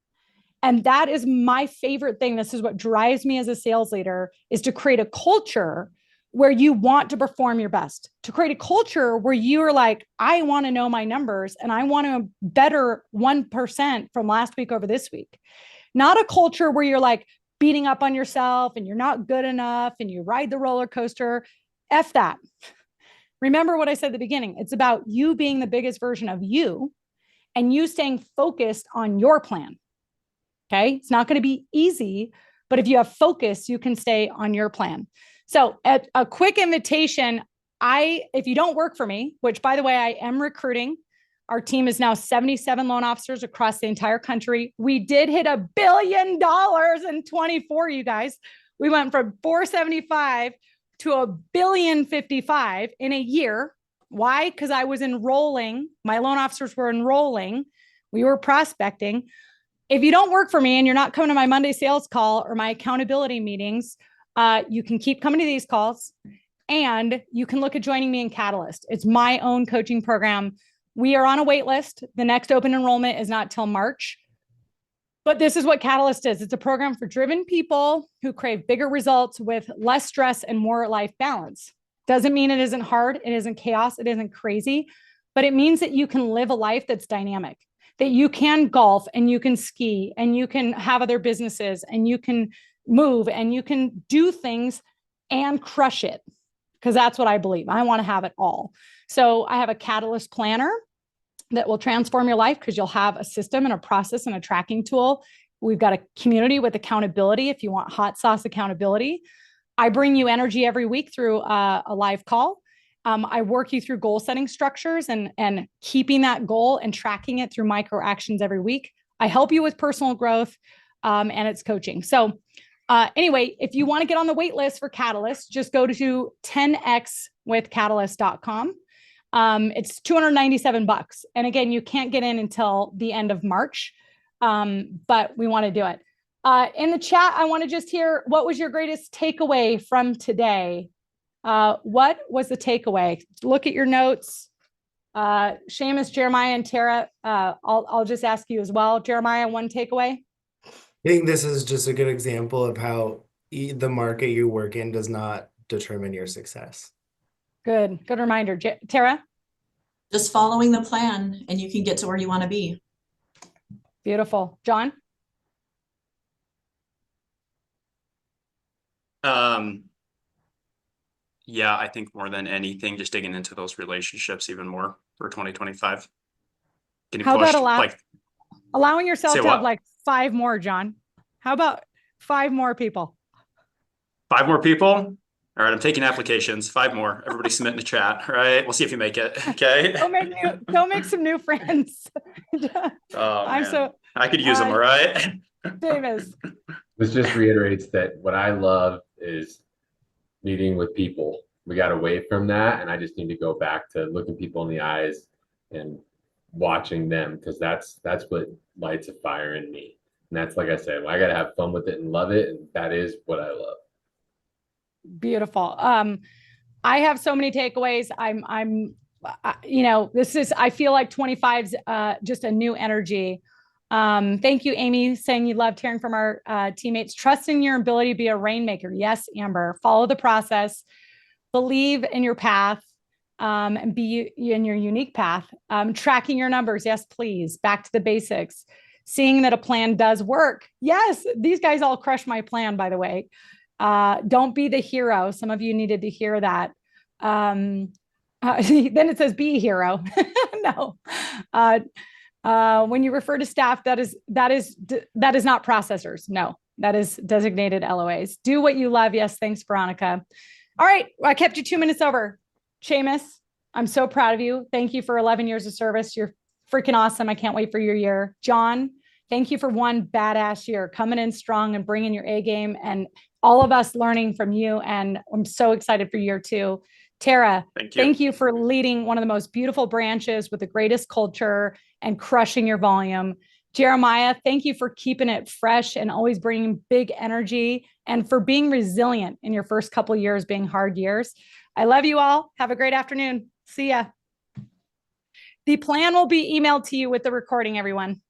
And that is my favorite thing. This is what drives me as a sales leader, is to create a culture where you want to perform your best, to create a culture where you're like, I want to know my numbers and I want to better 1% from last week over this week. Not a culture where you're like beating up on yourself and you're not good enough and you ride the roller coaster. F that. Remember what I said at the beginning. It's about you being the biggest version of you and you staying focused on your plan. Okay. It's not going to be easy, but if you have focus, you can stay on your plan. So at a quick invitation, if you don't work for me, which by the way, I am recruiting, our team is now 77 loan officers across the entire country. We did hit $1 billion in 24, you guys. We went from 475 to $1.055 billion in a year. Why? Because I was enrolling. My loan officers were enrolling. We were prospecting. If you don't work for me and you're not coming to my Monday sales call or my accountability meetings, you can keep coming to these calls and you can look at joining me in Catalyst. It's my own coaching program. We are on a wait list. The next open enrollment is not till March. But this is what Catalyst is. It's a program for driven people who crave bigger results with less stress and more life balance. Doesn't mean it isn't hard. It isn't chaos. It isn't crazy. But it means that you can live a life that's dynamic, that you can golf and you can ski and you can have other businesses and you can move and you can do things and crush it. Because that's what I believe. I want to have it all. So I have a Catalyst planner that will transform your life because you'll have a system and a process and a tracking tool. We've got a community with accountability if you want hot sauce accountability. I bring you energy every week through a live call. I work you through goal setting structures and keeping that goal and tracking it through micro actions every week. I help you with personal growth and it's coaching. So anyway, if you want to get on the wait list for Catalyst, just go to 10xwithcatalyst.com. It's $297. And again, you can't get in until the end of March. But we want to do it. In the chat, I want to just hear, what was your greatest takeaway from today? What was the takeaway? Look at your notes. Seamus, Jeremiah, and Tara, I'll just ask you as well. Jeremiah, one takeaway? I think this is just a good example of how the market you work in does not determine your success. Good reminder. Tara? Just following the plan and you can get to where you want to be. Beautiful. John? Yeah, I think more than anything, just digging into those relationships even more for 2025. Getting How pushed, about allowing yourself Say to have what? like 5 more, John? How about 5 more people? 5 more people. All right, I'm taking applications. 5 more. Everybody submit in the chat. All right, we'll see if you make it. Okay. Go make some new friends. Oh I'm man, so I could use them. All right. Davis. This just reiterates that what I love is meeting with people. We got away from that, and I just need to go back to looking people in the eyes and watching them, because that's what lights a fire in me. And that's, like I said, I got to have fun with it and love it, and that is what I love. Beautiful. I have so many takeaways. I feel like 25's just a new energy. Thank you, Amy, saying you loved hearing from our teammates. Trust in your ability to be a rainmaker. Yes, Amber. Follow the process. Believe in your path, and be in your unique path. Tracking your numbers. Yes, please. Back to the basics. Seeing that a plan does work. Yes, these guys all crushed my plan, by the way. Don't be the hero. Some of you needed to hear that. Then it says be a hero. No. When you refer to staff, that is not processors. No, that is designated LOAs. Do what you love. Yes. Thanks, Veronica. All right. I kept you 2 minutes over. Seamus, I'm so proud of you. Thank you for 11 years of service. You're freaking awesome. I can't wait for your year. John, thank you for one badass year, coming in strong and bringing your A game, and all of us learning from you. And I'm so excited for year 2. Tara, thank you for leading one of the most beautiful branches with the greatest culture and crushing your volume. Jeremiah, thank you for keeping it fresh and always bringing big energy, and for being resilient in your first couple of years being hard years. I love you all. Have a great afternoon. See ya. The plan will be emailed to you with the recording, everyone.